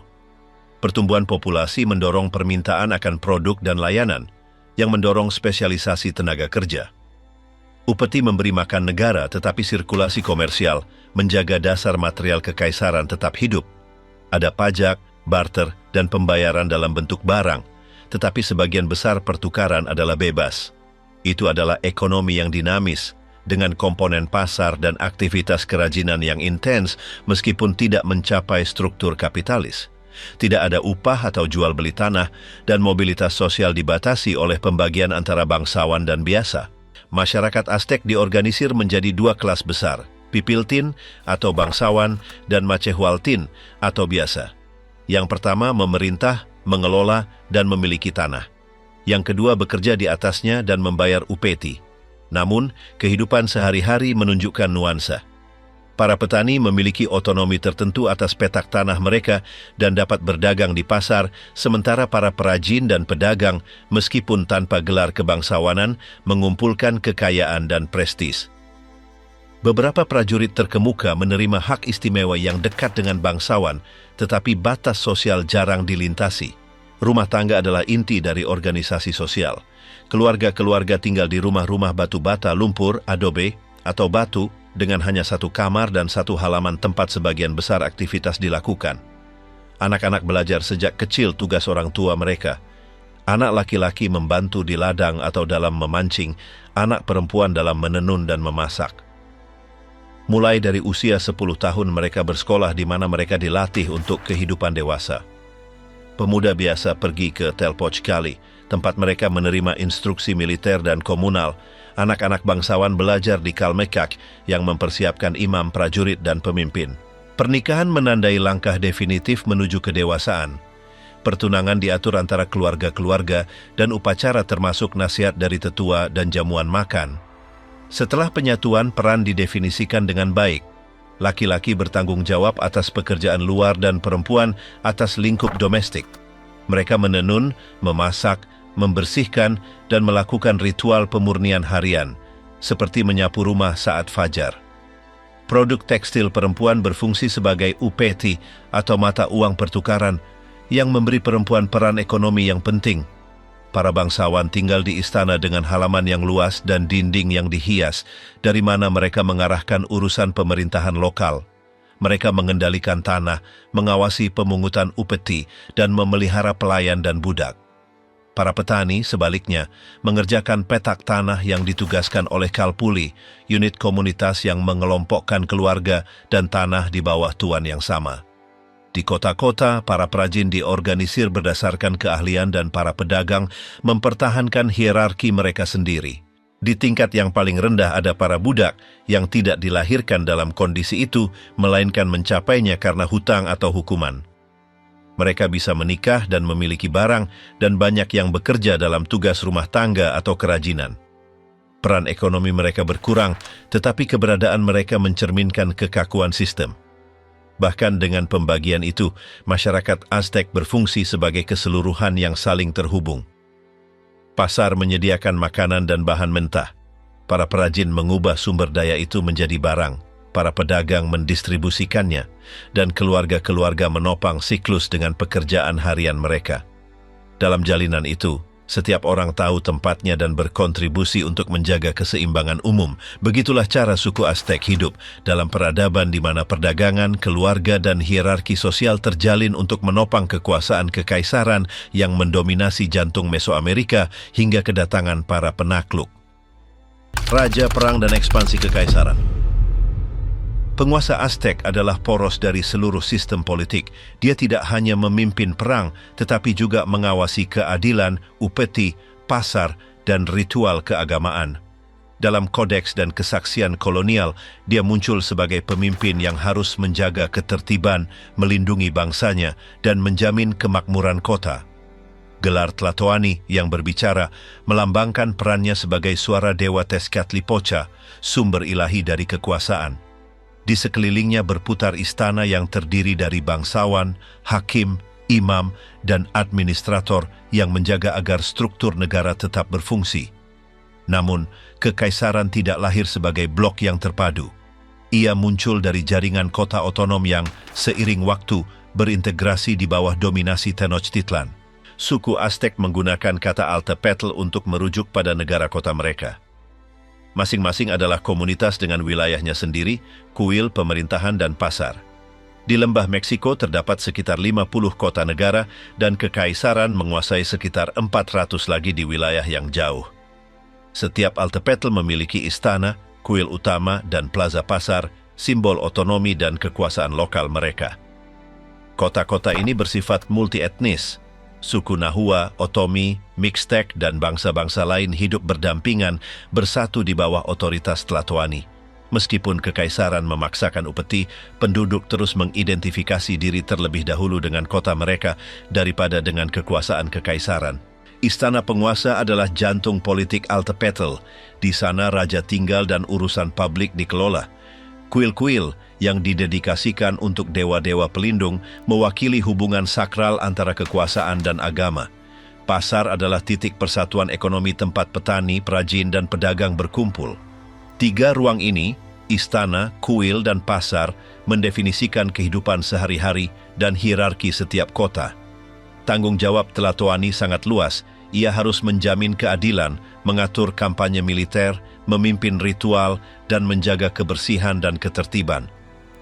Pertumbuhan populasi mendorong permintaan akan produk dan layanan, yang mendorong spesialisasi tenaga kerja. Upeti memberi makan negara, tetapi sirkulasi komersial menjaga dasar material kekaisaran tetap hidup. Ada pajak, barter, dan pembayaran dalam bentuk barang, tetapi sebagian besar pertukaran adalah bebas. Itu adalah ekonomi yang dinamis, dengan komponen pasar dan aktivitas kerajinan yang intens meskipun tidak mencapai struktur kapitalis. Tidak ada upah atau jual beli tanah, dan mobilitas sosial dibatasi oleh pembagian antara bangsawan dan biasa. Masyarakat Aztec diorganisir menjadi dua kelas besar, pipiltin atau bangsawan dan machehualtin atau biasa. Yang pertama memerintah, mengelola, dan memiliki tanah. Yang kedua bekerja di atasnya dan membayar upeti. Namun, kehidupan sehari-hari menunjukkan nuansa. Para petani memiliki otonomi tertentu atas petak tanah mereka dan dapat berdagang di pasar, sementara para perajin dan pedagang, meskipun tanpa gelar kebangsawanan, mengumpulkan kekayaan dan prestis. Beberapa prajurit terkemuka menerima hak istimewa yang dekat dengan bangsawan, tetapi batas sosial jarang dilintasi. Rumah tangga adalah inti dari organisasi sosial. Keluarga-keluarga tinggal di rumah-rumah batu bata, lumpur, adobe, atau batu, dengan hanya satu kamar dan satu halaman tempat sebagian besar aktivitas dilakukan. Anak-anak belajar sejak kecil tugas orang tua mereka. Anak laki-laki membantu di ladang atau dalam memancing, anak perempuan dalam menenun dan memasak. Mulai dari usia 10 tahun mereka bersekolah di mana mereka dilatih untuk kehidupan dewasa. Pemuda biasa pergi ke Telpochcali, tempat mereka menerima instruksi militer dan komunal. Anak-anak bangsawan belajar di Calmecac yang mempersiapkan imam, prajurit, dan pemimpin. Pernikahan menandai langkah definitif menuju kedewasaan. Pertunangan diatur antara keluarga-keluarga dan upacara termasuk nasihat dari tetua dan jamuan makan. Setelah penyatuan, peran didefinisikan dengan baik. Laki-laki bertanggung jawab atas pekerjaan luar dan perempuan atas lingkup domestik. Mereka menenun, memasak, membersihkan, dan melakukan ritual pemurnian harian, seperti menyapu rumah saat fajar. Produk tekstil perempuan berfungsi sebagai upeti atau mata uang pertukaran, yang memberi perempuan peran ekonomi yang penting. Para bangsawan tinggal di istana dengan halaman yang luas dan dinding yang dihias, dari mana mereka mengarahkan urusan pemerintahan lokal. Mereka mengendalikan tanah, mengawasi pemungutan upeti, dan memelihara pelayan dan budak. Para petani, sebaliknya, mengerjakan petak tanah yang ditugaskan oleh Kalpuli, unit komunitas yang mengelompokkan keluarga dan tanah di bawah tuan yang sama. Di kota-kota, para perajin diorganisir berdasarkan keahlian dan para pedagang mempertahankan hierarki mereka sendiri. Di tingkat yang paling rendah ada para budak yang tidak dilahirkan dalam kondisi itu, melainkan mencapainya karena hutang atau hukuman. Mereka bisa menikah dan memiliki barang, dan banyak yang bekerja dalam tugas rumah tangga atau kerajinan. Peran ekonomi mereka berkurang, tetapi keberadaan mereka mencerminkan kekakuan sistem. Bahkan dengan pembagian itu, masyarakat Aztec berfungsi sebagai keseluruhan yang saling terhubung. Pasar menyediakan makanan dan bahan mentah. Para perajin mengubah sumber daya itu menjadi barang. Para pedagang mendistribusikannya, dan keluarga-keluarga menopang siklus dengan pekerjaan harian mereka. Dalam jalinan itu, setiap orang tahu tempatnya dan berkontribusi untuk menjaga keseimbangan umum. Begitulah cara suku Aztec hidup dalam peradaban di mana perdagangan, keluarga, dan hierarki sosial terjalin untuk menopang kekuasaan kekaisaran yang mendominasi jantung Mesoamerika hingga kedatangan para penakluk. Raja, perang, dan ekspansi kekaisaran. Penguasa Aztec adalah poros dari seluruh sistem politik. Dia tidak hanya memimpin perang, tetapi juga mengawasi keadilan, upeti, pasar, dan ritual keagamaan. Dalam kodeks dan kesaksian kolonial, dia muncul sebagai pemimpin yang harus menjaga ketertiban, melindungi bangsanya, dan menjamin kemakmuran kota. Gelar Tlatoani yang berbicara melambangkan perannya sebagai suara Dewa Tezcatlipoca, sumber ilahi dari kekuasaan. Di sekelilingnya berputar istana yang terdiri dari bangsawan, hakim, imam, dan administrator yang menjaga agar struktur negara tetap berfungsi. Namun, kekaisaran tidak lahir sebagai blok yang terpadu. Ia muncul dari jaringan kota otonom yang, seiring waktu, berintegrasi di bawah dominasi Tenochtitlan. Suku Aztec menggunakan kata Altepetl untuk merujuk pada negara kota mereka. Masing-masing adalah komunitas dengan wilayahnya sendiri, kuil, pemerintahan, dan pasar. Di lembah Meksiko terdapat sekitar 50 kota negara dan kekaisaran menguasai sekitar 400 lagi di wilayah yang jauh. Setiap Altepetl memiliki istana, kuil utama, dan plaza pasar, simbol otonomi dan kekuasaan lokal mereka. Kota-kota ini bersifat multi-etnis. Suku Nahua, Otomi, Mixtec, dan bangsa-bangsa lain hidup berdampingan bersatu di bawah otoritas Tlatoani. Meskipun kekaisaran memaksakan upeti, penduduk terus mengidentifikasi diri terlebih dahulu dengan kota mereka daripada dengan kekuasaan kekaisaran. Istana penguasa adalah jantung politik Altepetl. Di sana raja tinggal dan urusan publik dikelola. Kuil-kuil yang didedikasikan untuk dewa-dewa pelindung mewakili hubungan sakral antara kekuasaan dan agama. Pasar adalah titik persatuan ekonomi tempat petani, perajin, dan pedagang berkumpul. 3 ruang ini, istana, kuil, dan pasar, mendefinisikan kehidupan sehari-hari dan hierarki setiap kota. Tanggung jawab Tlatoani sangat luas. Ia harus menjamin keadilan, mengatur kampanye militer, memimpin ritual, dan menjaga kebersihan dan ketertiban.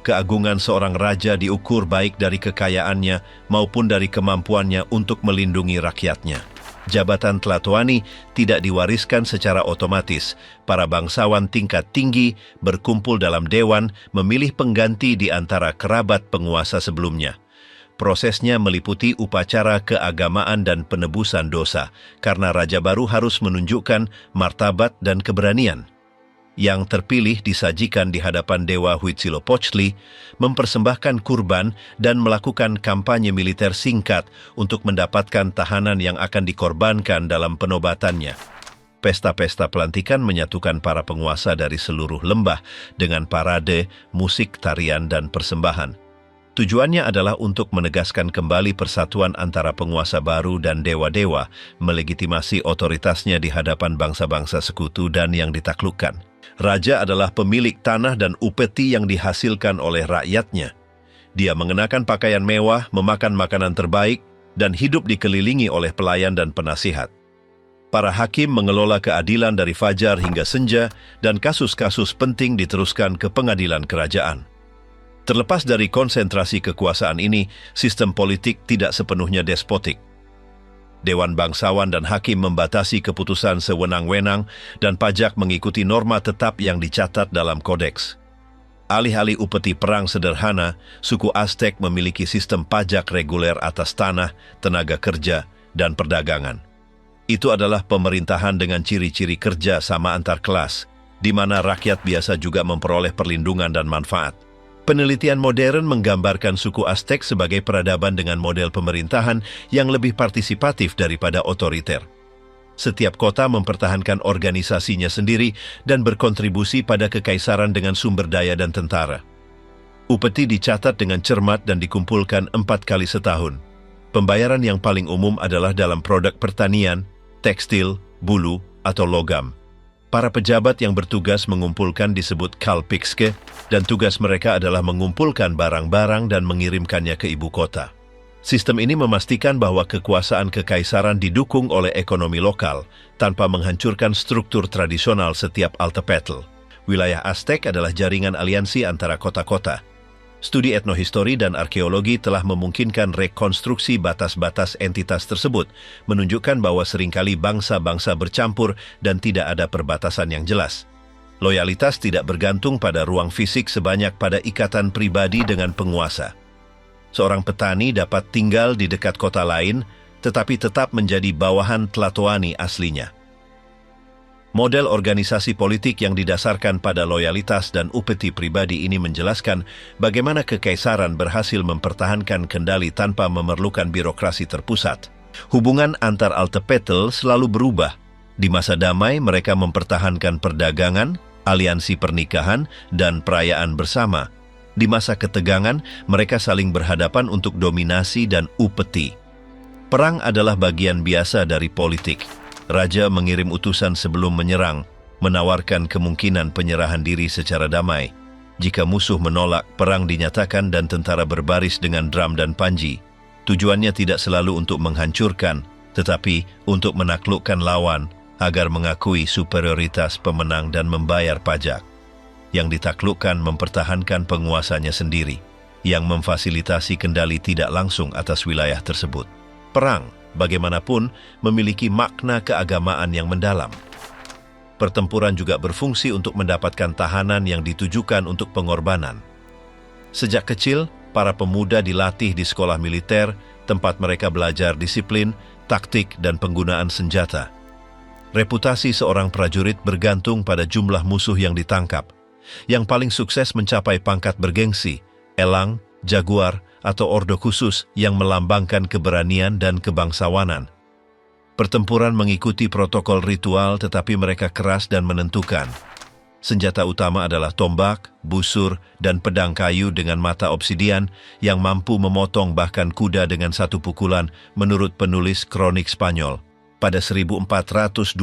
Keagungan seorang raja diukur baik dari kekayaannya maupun dari kemampuannya untuk melindungi rakyatnya. Jabatan Tlatoani tidak diwariskan secara otomatis. Para bangsawan tingkat tinggi berkumpul dalam dewan memilih pengganti di antara kerabat penguasa sebelumnya. Prosesnya meliputi upacara keagamaan dan penebusan dosa, karena raja baru harus menunjukkan martabat dan keberanian. Yang terpilih disajikan di hadapan Dewa Huitzilopochtli, mempersembahkan kurban dan melakukan kampanye militer singkat untuk mendapatkan tahanan yang akan dikorbankan dalam penobatannya. Pesta-pesta pelantikan menyatukan para penguasa dari seluruh lembah dengan parade, musik, tarian, dan persembahan. Tujuannya adalah untuk menegaskan kembali persatuan antara penguasa baru dan dewa-dewa, melegitimasi otoritasnya di hadapan bangsa-bangsa sekutu dan yang ditaklukkan. Raja adalah pemilik tanah dan upeti yang dihasilkan oleh rakyatnya. Dia mengenakan pakaian mewah, memakan makanan terbaik, dan hidup dikelilingi oleh pelayan dan penasihat. Para hakim mengelola keadilan dari fajar hingga senja dan kasus-kasus penting diteruskan ke pengadilan kerajaan. Terlepas dari konsentrasi kekuasaan ini, sistem politik tidak sepenuhnya despotik. Dewan bangsawan dan hakim membatasi keputusan sewenang-wenang dan pajak mengikuti norma tetap yang dicatat dalam kodeks. Alih-alih upeti perang sederhana, suku Aztec memiliki sistem pajak reguler atas tanah, tenaga kerja, dan perdagangan. Itu adalah pemerintahan dengan ciri-ciri kerja sama antar kelas, di mana rakyat biasa juga memperoleh perlindungan dan manfaat. Penelitian modern menggambarkan suku Aztec sebagai peradaban dengan model pemerintahan yang lebih partisipatif daripada otoriter. Setiap kota mempertahankan organisasinya sendiri dan berkontribusi pada kekaisaran dengan sumber daya dan tentara. Upeti dicatat dengan cermat dan dikumpulkan 4 kali setahun. Pembayaran yang paling umum adalah dalam produk pertanian, tekstil, bulu, atau logam. Para pejabat yang bertugas mengumpulkan disebut kalpixke, dan tugas mereka adalah mengumpulkan barang-barang dan mengirimkannya ke ibu kota. Sistem ini memastikan bahwa kekuasaan kekaisaran didukung oleh ekonomi lokal, tanpa menghancurkan struktur tradisional setiap Altepetl. Wilayah Aztec adalah jaringan aliansi antara kota-kota. Studi etnohistori dan arkeologi telah memungkinkan rekonstruksi batas-batas entitas tersebut, menunjukkan bahwa seringkali bangsa-bangsa bercampur dan tidak ada perbatasan yang jelas. Loyalitas tidak bergantung pada ruang fisik sebanyak pada ikatan pribadi dengan penguasa. Seorang petani dapat tinggal di dekat kota lain, tetapi tetap menjadi bawahan Tlatoani aslinya. Model organisasi politik yang didasarkan pada loyalitas dan upeti pribadi ini menjelaskan bagaimana kekaisaran berhasil mempertahankan kendali tanpa memerlukan birokrasi terpusat. Hubungan antar Altepetl selalu berubah. Di masa damai, mereka mempertahankan perdagangan, aliansi pernikahan, dan perayaan bersama. Di masa ketegangan, mereka saling berhadapan untuk dominasi dan upeti. Perang adalah bagian biasa dari politik. Raja mengirim utusan sebelum menyerang, menawarkan kemungkinan penyerahan diri secara damai. Jika musuh menolak, perang dinyatakan dan tentara berbaris dengan drum dan panji. Tujuannya tidak selalu untuk menghancurkan, tetapi untuk menaklukkan lawan agar mengakui superioritas pemenang dan membayar pajak. Yang ditaklukkan mempertahankan penguasanya sendiri, yang memfasilitasi kendali tidak langsung atas wilayah tersebut. Perang, bagaimanapun, memiliki makna keagamaan yang mendalam. Pertempuran juga berfungsi untuk mendapatkan tahanan yang ditujukan untuk pengorbanan. Sejak kecil, para pemuda dilatih di sekolah militer, tempat mereka belajar disiplin, taktik, dan penggunaan senjata. Reputasi seorang prajurit bergantung pada jumlah musuh yang ditangkap. Yang paling sukses mencapai pangkat bergengsi, elang, jaguar, atau ordo khusus yang melambangkan keberanian dan kebangsawanan. Pertempuran mengikuti protokol ritual tetapi mereka keras dan menentukan. Senjata utama adalah tombak, busur, dan pedang kayu dengan mata obsidian yang mampu memotong bahkan kuda dengan satu pukulan menurut penulis kronik Spanyol. Pada 1428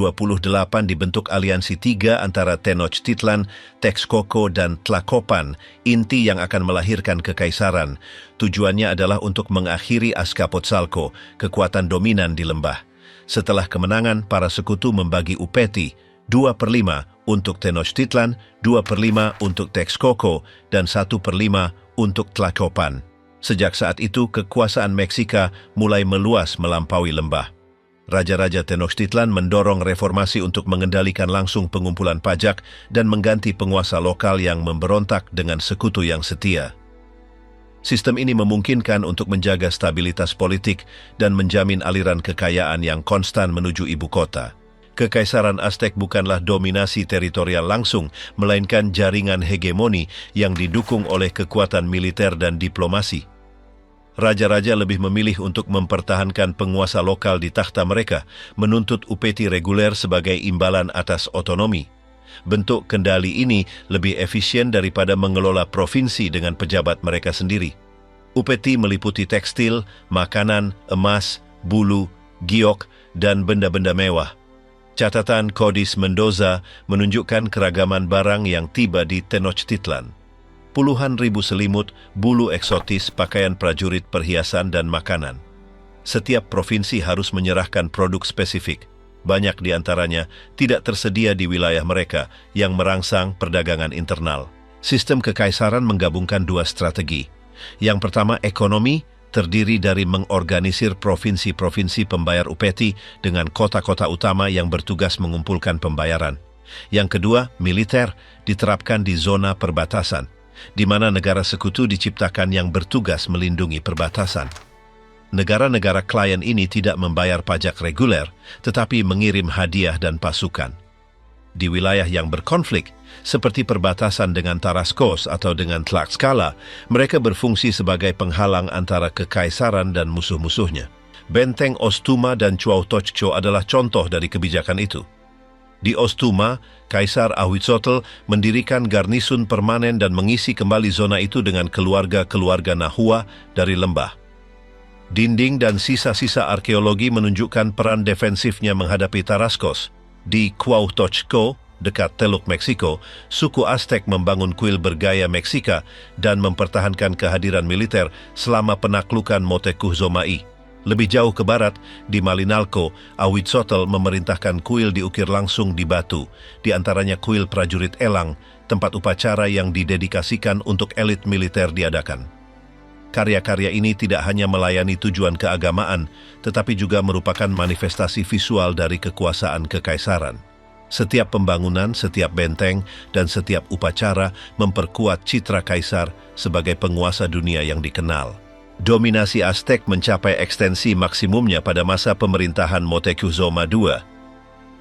dibentuk aliansi tiga antara Tenochtitlan, Texcoco, dan Tlacopan, inti yang akan melahirkan kekaisaran. Tujuannya adalah untuk mengakhiri Azcapotzalco, kekuatan dominan di lembah. Setelah kemenangan, para sekutu membagi upeti, 2/5 untuk Tenochtitlan, 2/5 untuk Texcoco, dan 1/5 untuk Tlacopan. Sejak saat itu, kekuasaan Meksika mulai meluas melampaui lembah. Raja-raja Tenochtitlan mendorong reformasi untuk mengendalikan langsung pengumpulan pajak dan mengganti penguasa lokal yang memberontak dengan sekutu yang setia. Sistem ini memungkinkan untuk menjaga stabilitas politik dan menjamin aliran kekayaan yang konstan menuju ibu kota. Kekaisaran Aztec bukanlah dominasi teritorial langsung, melainkan jaringan hegemoni yang didukung oleh kekuatan militer dan diplomasi. Raja-raja lebih memilih untuk mempertahankan penguasa lokal di takhta mereka, menuntut upeti reguler sebagai imbalan atas otonomi. Bentuk kendali ini lebih efisien daripada mengelola provinsi dengan pejabat mereka sendiri. Upeti meliputi tekstil, makanan, emas, bulu, giok, dan benda-benda mewah. Catatan Kodis Mendoza menunjukkan keragaman barang yang tiba di Tenochtitlan. Puluhan ribu selimut, bulu eksotis, pakaian prajurit, perhiasan, dan makanan. Setiap provinsi harus menyerahkan produk spesifik. Banyak di antaranya tidak tersedia di wilayah mereka yang merangsang perdagangan internal. Sistem kekaisaran menggabungkan dua strategi. Yang pertama, ekonomi, terdiri dari mengorganisir provinsi-provinsi pembayar upeti dengan kota-kota utama yang bertugas mengumpulkan pembayaran. Yang kedua, militer, diterapkan di zona perbatasan, di mana negara sekutu diciptakan yang bertugas melindungi perbatasan. Negara-negara klien ini tidak membayar pajak reguler, tetapi mengirim hadiah dan pasukan. Di wilayah yang berkonflik, seperti perbatasan dengan Taraskos atau dengan Tlaxcala, mereka berfungsi sebagai penghalang antara kekaisaran dan musuh-musuhnya. Benteng Ostuma dan Cuauhtémoc adalah contoh dari kebijakan itu. Di Ostuma, Kaisar Ahuizotl mendirikan garnisun permanen dan mengisi kembali zona itu dengan keluarga-keluarga Nahua dari lembah. Dinding dan sisa-sisa arkeologi menunjukkan peran defensifnya menghadapi Taraskos. Di Cuauhtémoc, dekat Teluk Meksiko, suku Aztec membangun kuil bergaya Meksika dan mempertahankan kehadiran militer selama penaklukan Moctezuma. Lebih jauh ke barat, di Malinalco, Ahuizotl memerintahkan kuil diukir langsung di batu, di antaranya kuil prajurit elang, tempat upacara yang didedikasikan untuk elit militer diadakan. Karya-karya ini tidak hanya melayani tujuan keagamaan, tetapi juga merupakan manifestasi visual dari kekuasaan kekaisaran. Setiap pembangunan, setiap benteng, dan setiap upacara memperkuat citra kaisar sebagai penguasa dunia yang dikenal. Dominasi Aztec mencapai ekstensi maksimumnya pada masa pemerintahan Moctezuma II.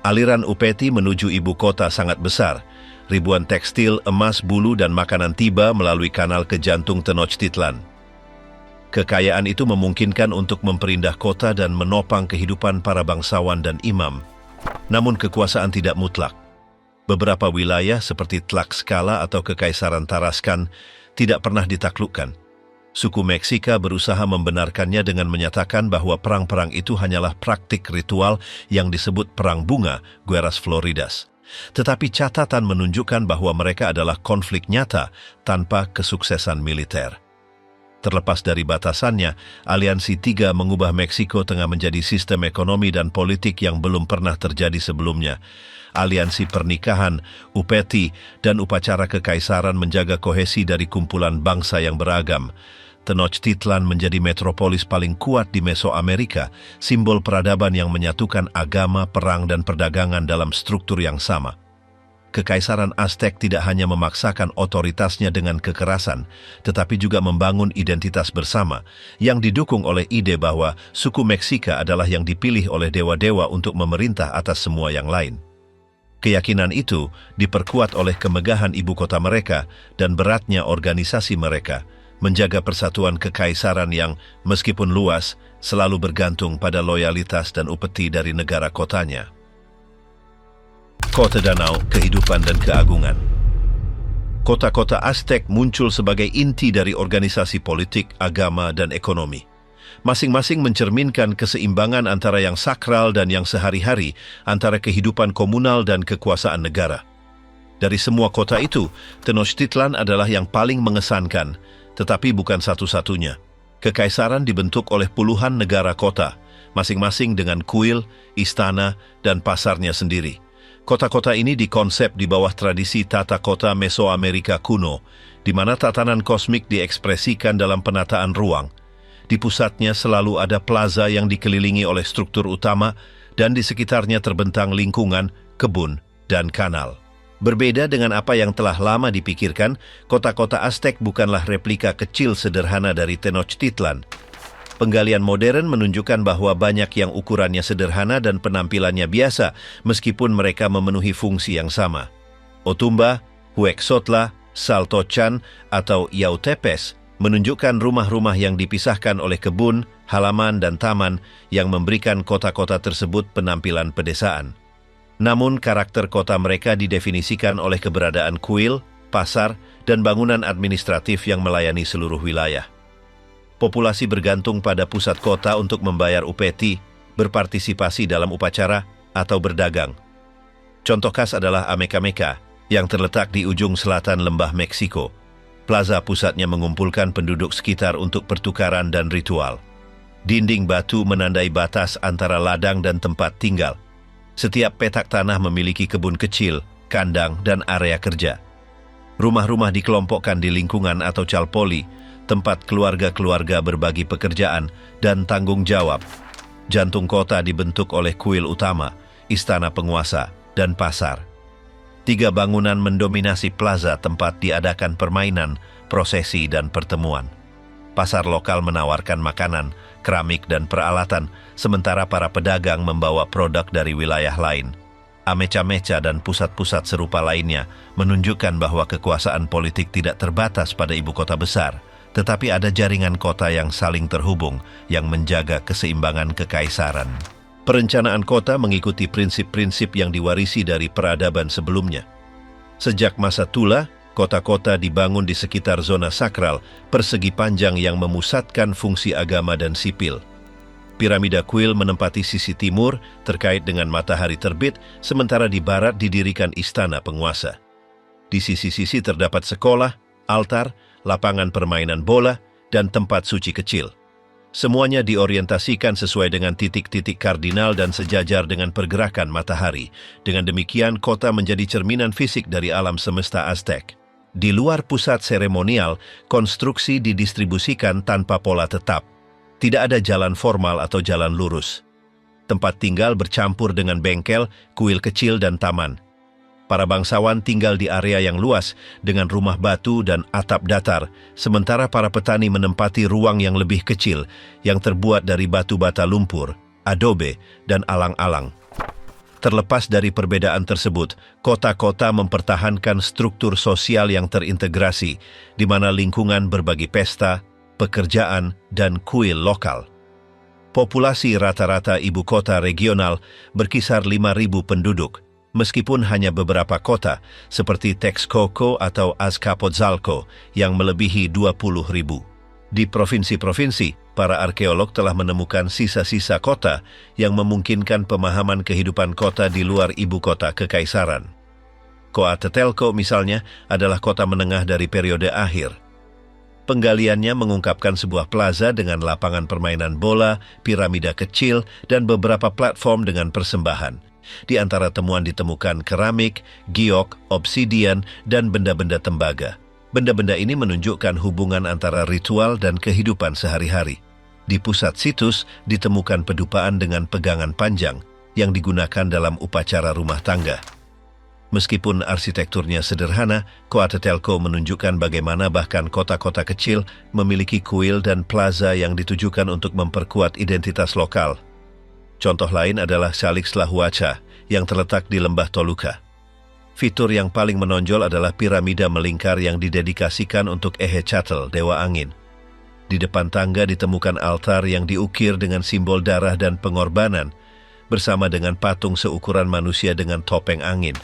Aliran upeti menuju ibu kota sangat besar. Ribuan tekstil, emas, bulu, dan makanan tiba melalui kanal ke jantung Tenochtitlan. Kekayaan itu memungkinkan untuk memperindah kota dan menopang kehidupan para bangsawan dan imam. Namun kekuasaan tidak mutlak. Beberapa wilayah seperti Tlaxcala atau Kekaisaran Taraskan tidak pernah ditaklukkan. Suku Meksika berusaha membenarkannya dengan menyatakan bahwa perang-perang itu hanyalah praktik ritual yang disebut Perang Bunga, Guerras Floridas. Tetapi catatan menunjukkan bahwa mereka adalah konflik nyata tanpa kesuksesan militer. Terlepas dari batasannya, Aliansi Tiga mengubah Meksiko Tengah menjadi sistem ekonomi dan politik yang belum pernah terjadi sebelumnya. Aliansi pernikahan, upeti, dan upacara kekaisaran menjaga kohesi dari kumpulan bangsa yang beragam. Tenochtitlan menjadi metropolis paling kuat di Mesoamerika, simbol peradaban yang menyatukan agama, perang, dan perdagangan dalam struktur yang sama. Kekaisaran Aztec tidak hanya memaksakan otoritasnya dengan kekerasan, tetapi juga membangun identitas bersama yang didukung oleh ide bahwa suku Meksika adalah yang dipilih oleh dewa-dewa untuk memerintah atas semua yang lain. Keyakinan itu diperkuat oleh kemegahan ibu kota mereka dan beratnya organisasi mereka, menjaga persatuan kekaisaran yang, meskipun luas, selalu bergantung pada loyalitas dan upeti dari negara kotanya. Kota Danau, kehidupan dan keagungan. Kota-kota Aztec muncul sebagai inti dari organisasi politik, agama, dan ekonomi. Masing-masing mencerminkan keseimbangan antara yang sakral dan yang sehari-hari, antara kehidupan komunal dan kekuasaan negara. Dari semua kota itu, Tenochtitlan adalah yang paling mengesankan, tetapi bukan satu-satunya. Kekaisaran dibentuk oleh puluhan negara kota, masing-masing dengan kuil, istana, dan pasarnya sendiri. Kota-kota ini dikonsep di bawah tradisi tata kota Mesoamerika kuno, di mana tatanan kosmik diekspresikan dalam penataan ruang. Di pusatnya selalu ada plaza yang dikelilingi oleh struktur utama, dan di sekitarnya terbentang lingkungan, kebun, dan kanal. Berbeda dengan apa yang telah lama dipikirkan, kota-kota Aztec bukanlah replika kecil sederhana dari Tenochtitlan. Penggalian modern menunjukkan bahwa banyak yang ukurannya sederhana dan penampilannya biasa, meskipun mereka memenuhi fungsi yang sama. Otumba, Huexotla, Saltochan, atau Yautepes menunjukkan rumah-rumah yang dipisahkan oleh kebun, halaman, dan taman yang memberikan kota-kota tersebut penampilan pedesaan. Namun karakter kota mereka didefinisikan oleh keberadaan kuil, pasar, dan bangunan administratif yang melayani seluruh wilayah. Populasi bergantung pada pusat kota untuk membayar upeti, berpartisipasi dalam upacara, atau berdagang. Contoh khas adalah Amecameca, yang terletak di ujung selatan lembah Meksiko. Plaza pusatnya mengumpulkan penduduk sekitar untuk pertukaran dan ritual. Dinding batu menandai batas antara ladang dan tempat tinggal. Setiap petak tanah memiliki kebun kecil, kandang, dan area kerja. Rumah-rumah dikelompokkan di lingkungan atau calpoli, tempat keluarga-keluarga berbagi pekerjaan dan tanggung jawab. Jantung kota dibentuk oleh kuil utama, istana penguasa, dan pasar. 3 bangunan mendominasi plaza tempat diadakan permainan, prosesi, dan pertemuan. Pasar lokal menawarkan makanan, keramik, dan peralatan, sementara para pedagang membawa produk dari wilayah lain. Ameca-meca dan pusat-pusat serupa lainnya menunjukkan bahwa kekuasaan politik tidak terbatas pada ibu kota besar, tetapi ada jaringan kota yang saling terhubung yang menjaga keseimbangan kekaisaran. Perencanaan kota mengikuti prinsip-prinsip yang diwarisi dari peradaban sebelumnya. Sejak masa Tula, kota-kota dibangun di sekitar zona sakral, persegi panjang yang memusatkan fungsi agama dan sipil. Piramida kuil menempati sisi timur terkait dengan matahari terbit, sementara di barat didirikan istana penguasa. Di sisi-sisi terdapat sekolah, altar, lapangan permainan bola, dan tempat suci kecil. Semuanya diorientasikan sesuai dengan titik-titik kardinal dan sejajar dengan pergerakan matahari. Dengan demikian, kota menjadi cerminan fisik dari alam semesta Aztec. Di luar pusat seremonial, konstruksi didistribusikan tanpa pola tetap. Tidak ada jalan formal atau jalan lurus. Tempat tinggal bercampur dengan bengkel, kuil kecil, dan taman. Para bangsawan tinggal di area yang luas dengan rumah batu dan atap datar, sementara para petani menempati ruang yang lebih kecil yang terbuat dari batu bata lumpur, adobe, dan alang-alang. Terlepas dari perbedaan tersebut, kota-kota mempertahankan struktur sosial yang terintegrasi, di mana lingkungan berbagi pesta, pekerjaan, dan kuil lokal. Populasi rata-rata ibu kota regional berkisar 5.000 penduduk, meskipun hanya beberapa kota seperti Texcoco atau Azcapotzalco yang melebihi 20.000. Di provinsi-provinsi, para arkeolog telah menemukan sisa-sisa kota yang memungkinkan pemahaman kehidupan kota di luar ibu kota kekaisaran. Coatzacoalco misalnya adalah kota menengah dari periode akhir. Penggaliannya mengungkapkan sebuah plaza dengan lapangan permainan bola, piramida kecil, dan beberapa platform dengan persembahan. Di antara temuan ditemukan keramik, giok, obsidian, dan benda-benda tembaga. Benda-benda ini menunjukkan hubungan antara ritual dan kehidupan sehari-hari. Di pusat situs ditemukan pedupaan dengan pegangan panjang yang digunakan dalam upacara rumah tangga. Meskipun arsitekturnya sederhana, Coatzacoalco menunjukkan bagaimana bahkan kota-kota kecil memiliki kuil dan plaza yang ditujukan untuk memperkuat identitas lokal. Contoh lain adalah Salixtlahuaca yang terletak di lembah Toluca. Fitur yang paling menonjol adalah piramida melingkar yang didedikasikan untuk Ehecatl, dewa angin. Di depan tangga ditemukan altar yang diukir dengan simbol darah dan pengorbanan, bersama dengan patung seukuran manusia dengan topeng angin.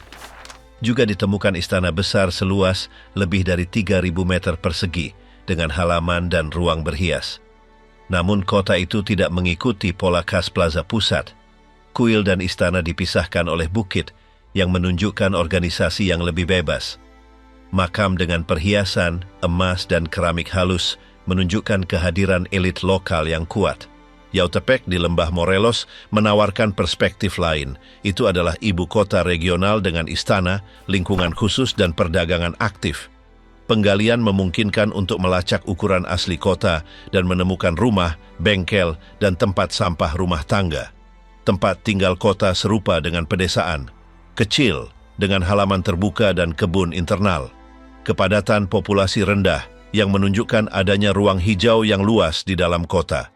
Juga ditemukan istana besar seluas lebih dari 3.000 meter persegi dengan halaman dan ruang berhias. Namun kota itu tidak mengikuti pola khas plaza pusat. Kuil dan istana dipisahkan oleh bukit yang menunjukkan organisasi yang lebih bebas. Makam dengan perhiasan, emas, dan keramik halus menunjukkan kehadiran elit lokal yang kuat. Yautepec di lembah Morelos menawarkan perspektif lain. Itu adalah ibu kota regional dengan istana, lingkungan khusus, dan perdagangan aktif. Penggalian memungkinkan untuk melacak ukuran asli kota dan menemukan rumah, bengkel, dan tempat sampah rumah tangga. Tempat tinggal kota serupa dengan pedesaan, kecil, dengan halaman terbuka dan kebun internal. Kepadatan populasi rendah yang menunjukkan adanya ruang hijau yang luas di dalam kota.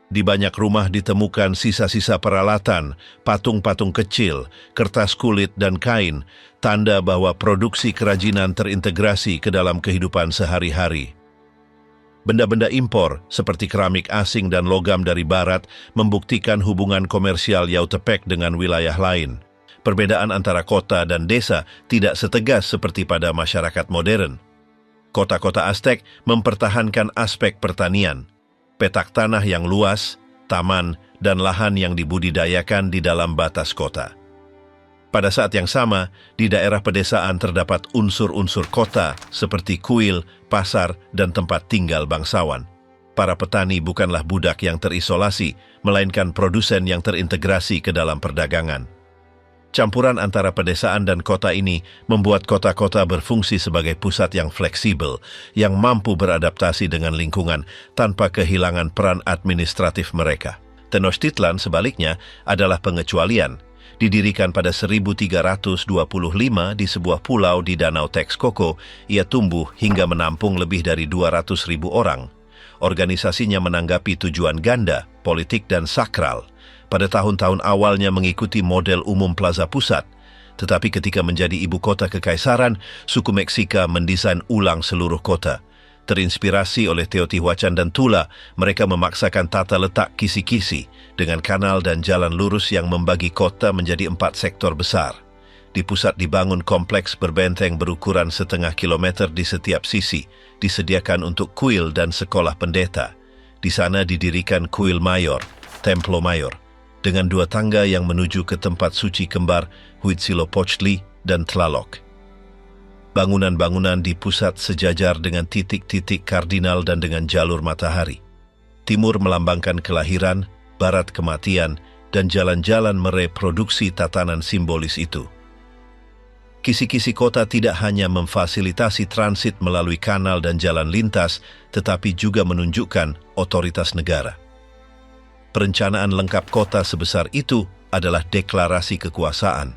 Di banyak rumah ditemukan sisa-sisa peralatan, patung-patung kecil, kertas kulit, dan kain, tanda bahwa produksi kerajinan terintegrasi ke dalam kehidupan sehari-hari. Benda-benda impor, seperti keramik asing dan logam dari barat, membuktikan hubungan komersial Yautepec dengan wilayah lain. Perbedaan antara kota dan desa tidak setegas seperti pada masyarakat modern. Kota-kota Aztec mempertahankan aspek pertanian, petak tanah yang luas, taman, dan lahan yang dibudidayakan di dalam batas kota. Pada saat yang sama, di daerah pedesaan terdapat unsur-unsur kota seperti kuil, pasar, dan tempat tinggal bangsawan. para petani bukanlah budak yang terisolasi, melainkan produsen yang terintegrasi ke dalam perdagangan. Campuran antara pedesaan dan kota ini membuat kota-kota berfungsi sebagai pusat yang fleksibel, yang mampu beradaptasi dengan lingkungan tanpa kehilangan peran administratif mereka. Tenochtitlan sebaliknya adalah pengecualian. Didirikan pada 1325 di sebuah pulau di Danau Texcoco, ia tumbuh hingga menampung lebih dari 200.000 orang. Organisasinya menanggapi tujuan ganda, politik dan sakral. Pada tahun-tahun awalnya mengikuti model umum Plaza Pusat, tetapi ketika menjadi ibu kota kekaisaran, suku Meksika mendesain ulang seluruh kota. Terinspirasi oleh Teotihuacan dan Tula, mereka memaksakan tata letak kisi-kisi dengan kanal dan jalan lurus yang membagi kota menjadi 4 sektor besar. Di pusat dibangun kompleks berbenteng berukuran 0,5 kilometer di setiap sisi, disediakan untuk kuil dan sekolah pendeta. Di sana didirikan kuil mayor, Templo Mayor, dengan 2 tangga yang menuju ke tempat suci kembar Huitzilopochtli dan Tlaloc. Bangunan-bangunan di pusat sejajar dengan titik-titik kardinal dan dengan jalur matahari. Timur melambangkan kelahiran, barat kematian, dan jalan-jalan mereproduksi tatanan simbolis itu. Kisi-kisi kota tidak hanya memfasilitasi transit melalui kanal dan jalan lintas, tetapi juga menunjukkan otoritas negara. Perencanaan lengkap kota sebesar itu adalah deklarasi kekuasaan.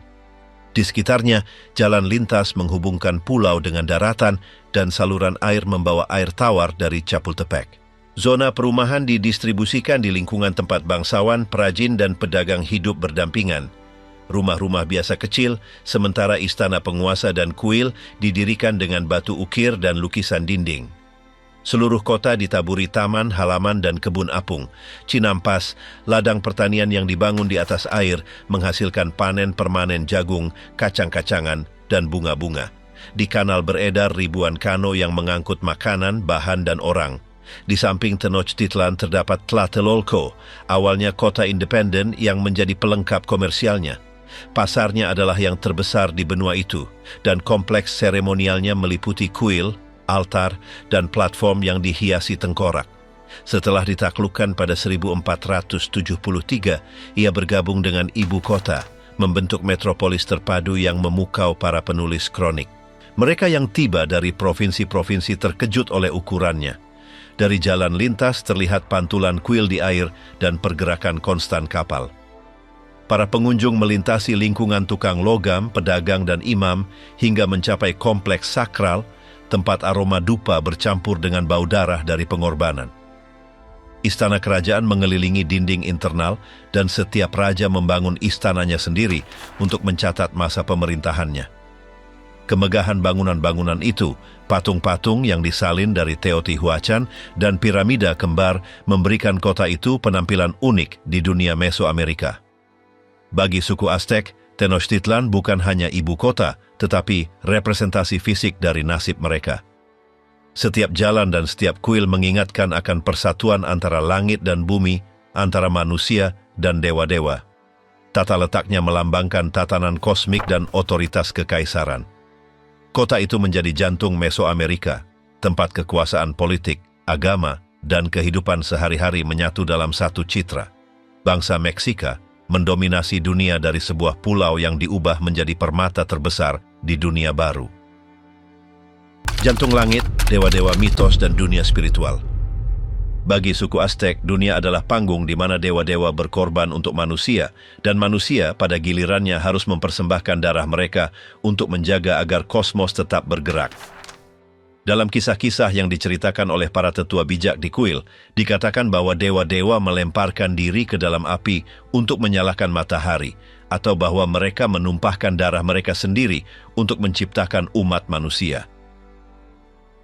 Di sekitarnya, jalan lintas menghubungkan pulau dengan daratan dan saluran air membawa air tawar dari Chapultepec. Zona perumahan didistribusikan di lingkungan tempat bangsawan, perajin, dan pedagang hidup berdampingan. Rumah-rumah biasa kecil, sementara istana penguasa dan kuil didirikan dengan batu ukir dan lukisan dinding. Seluruh kota ditaburi taman, halaman, dan kebun apung. Cinampas, ladang pertanian yang dibangun di atas air, menghasilkan panen permanen jagung, kacang-kacangan, dan bunga-bunga. Di kanal beredar ribuan kano yang mengangkut makanan, bahan, dan orang. Di samping Tenochtitlan terdapat Tlatelolco, awalnya kota independen yang menjadi pelengkap komersialnya. Pasarnya adalah yang terbesar di benua itu, dan kompleks seremonialnya meliputi kuil, altar, dan platform yang dihiasi tengkorak. Setelah ditaklukkan pada 1473, ia bergabung dengan ibu kota, membentuk metropolis terpadu yang memukau para penulis kronik. Mereka yang tiba dari provinsi-provinsi terkejut oleh ukurannya. Dari jalan lintas terlihat pantulan kuil di air dan pergerakan konstan kapal. Para pengunjung melintasi lingkungan tukang logam, pedagang, dan imam hingga mencapai kompleks sakral, tempat aroma dupa bercampur dengan bau darah dari pengorbanan. Istana kerajaan mengelilingi dinding internal dan setiap raja membangun istananya sendiri untuk mencatat masa pemerintahannya. Kemegahan bangunan-bangunan itu, patung-patung yang disalin dari Teotihuacan dan piramida kembar memberikan kota itu penampilan unik di dunia Mesoamerika. Bagi suku Aztec, Tenochtitlan bukan hanya ibu kota, tetapi representasi fisik dari nasib mereka. Setiap jalan dan setiap kuil mengingatkan akan persatuan antara langit dan bumi, antara manusia dan dewa-dewa. Tata letaknya melambangkan tatanan kosmik dan otoritas kekaisaran. Kota itu menjadi jantung Mesoamerika, tempat kekuasaan politik, agama, dan kehidupan sehari-hari menyatu dalam satu citra. Bangsa Meksika mendominasi dunia dari sebuah pulau yang diubah menjadi permata terbesar di dunia baru. Jantung langit, dewa-dewa mitos, dan dunia spiritual. Bagi suku Aztec, dunia adalah panggung di mana dewa-dewa berkorban untuk manusia, dan manusia pada gilirannya harus mempersembahkan darah mereka untuk menjaga agar kosmos tetap bergerak. Dalam kisah-kisah yang diceritakan oleh para tetua bijak di kuil, dikatakan bahwa dewa-dewa melemparkan diri ke dalam api untuk menyalakan matahari, atau bahwa mereka menumpahkan darah mereka sendiri untuk menciptakan umat manusia.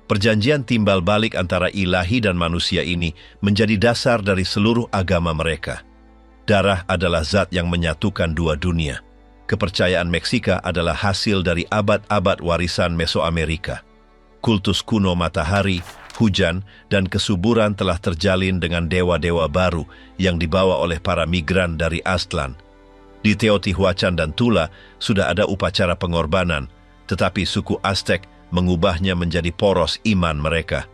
Perjanjian timbal balik antara ilahi dan manusia ini menjadi dasar dari seluruh agama mereka. Darah adalah zat yang menyatukan dua dunia. Kepercayaan Meksika adalah hasil dari abad-abad warisan Mesoamerika. Kultus kuno matahari, hujan, dan kesuburan telah terjalin dengan dewa-dewa baru yang dibawa oleh para migran dari Aztlan. Di Teotihuacan dan Tula sudah ada upacara pengorbanan, tetapi suku Aztec mengubahnya menjadi poros iman mereka.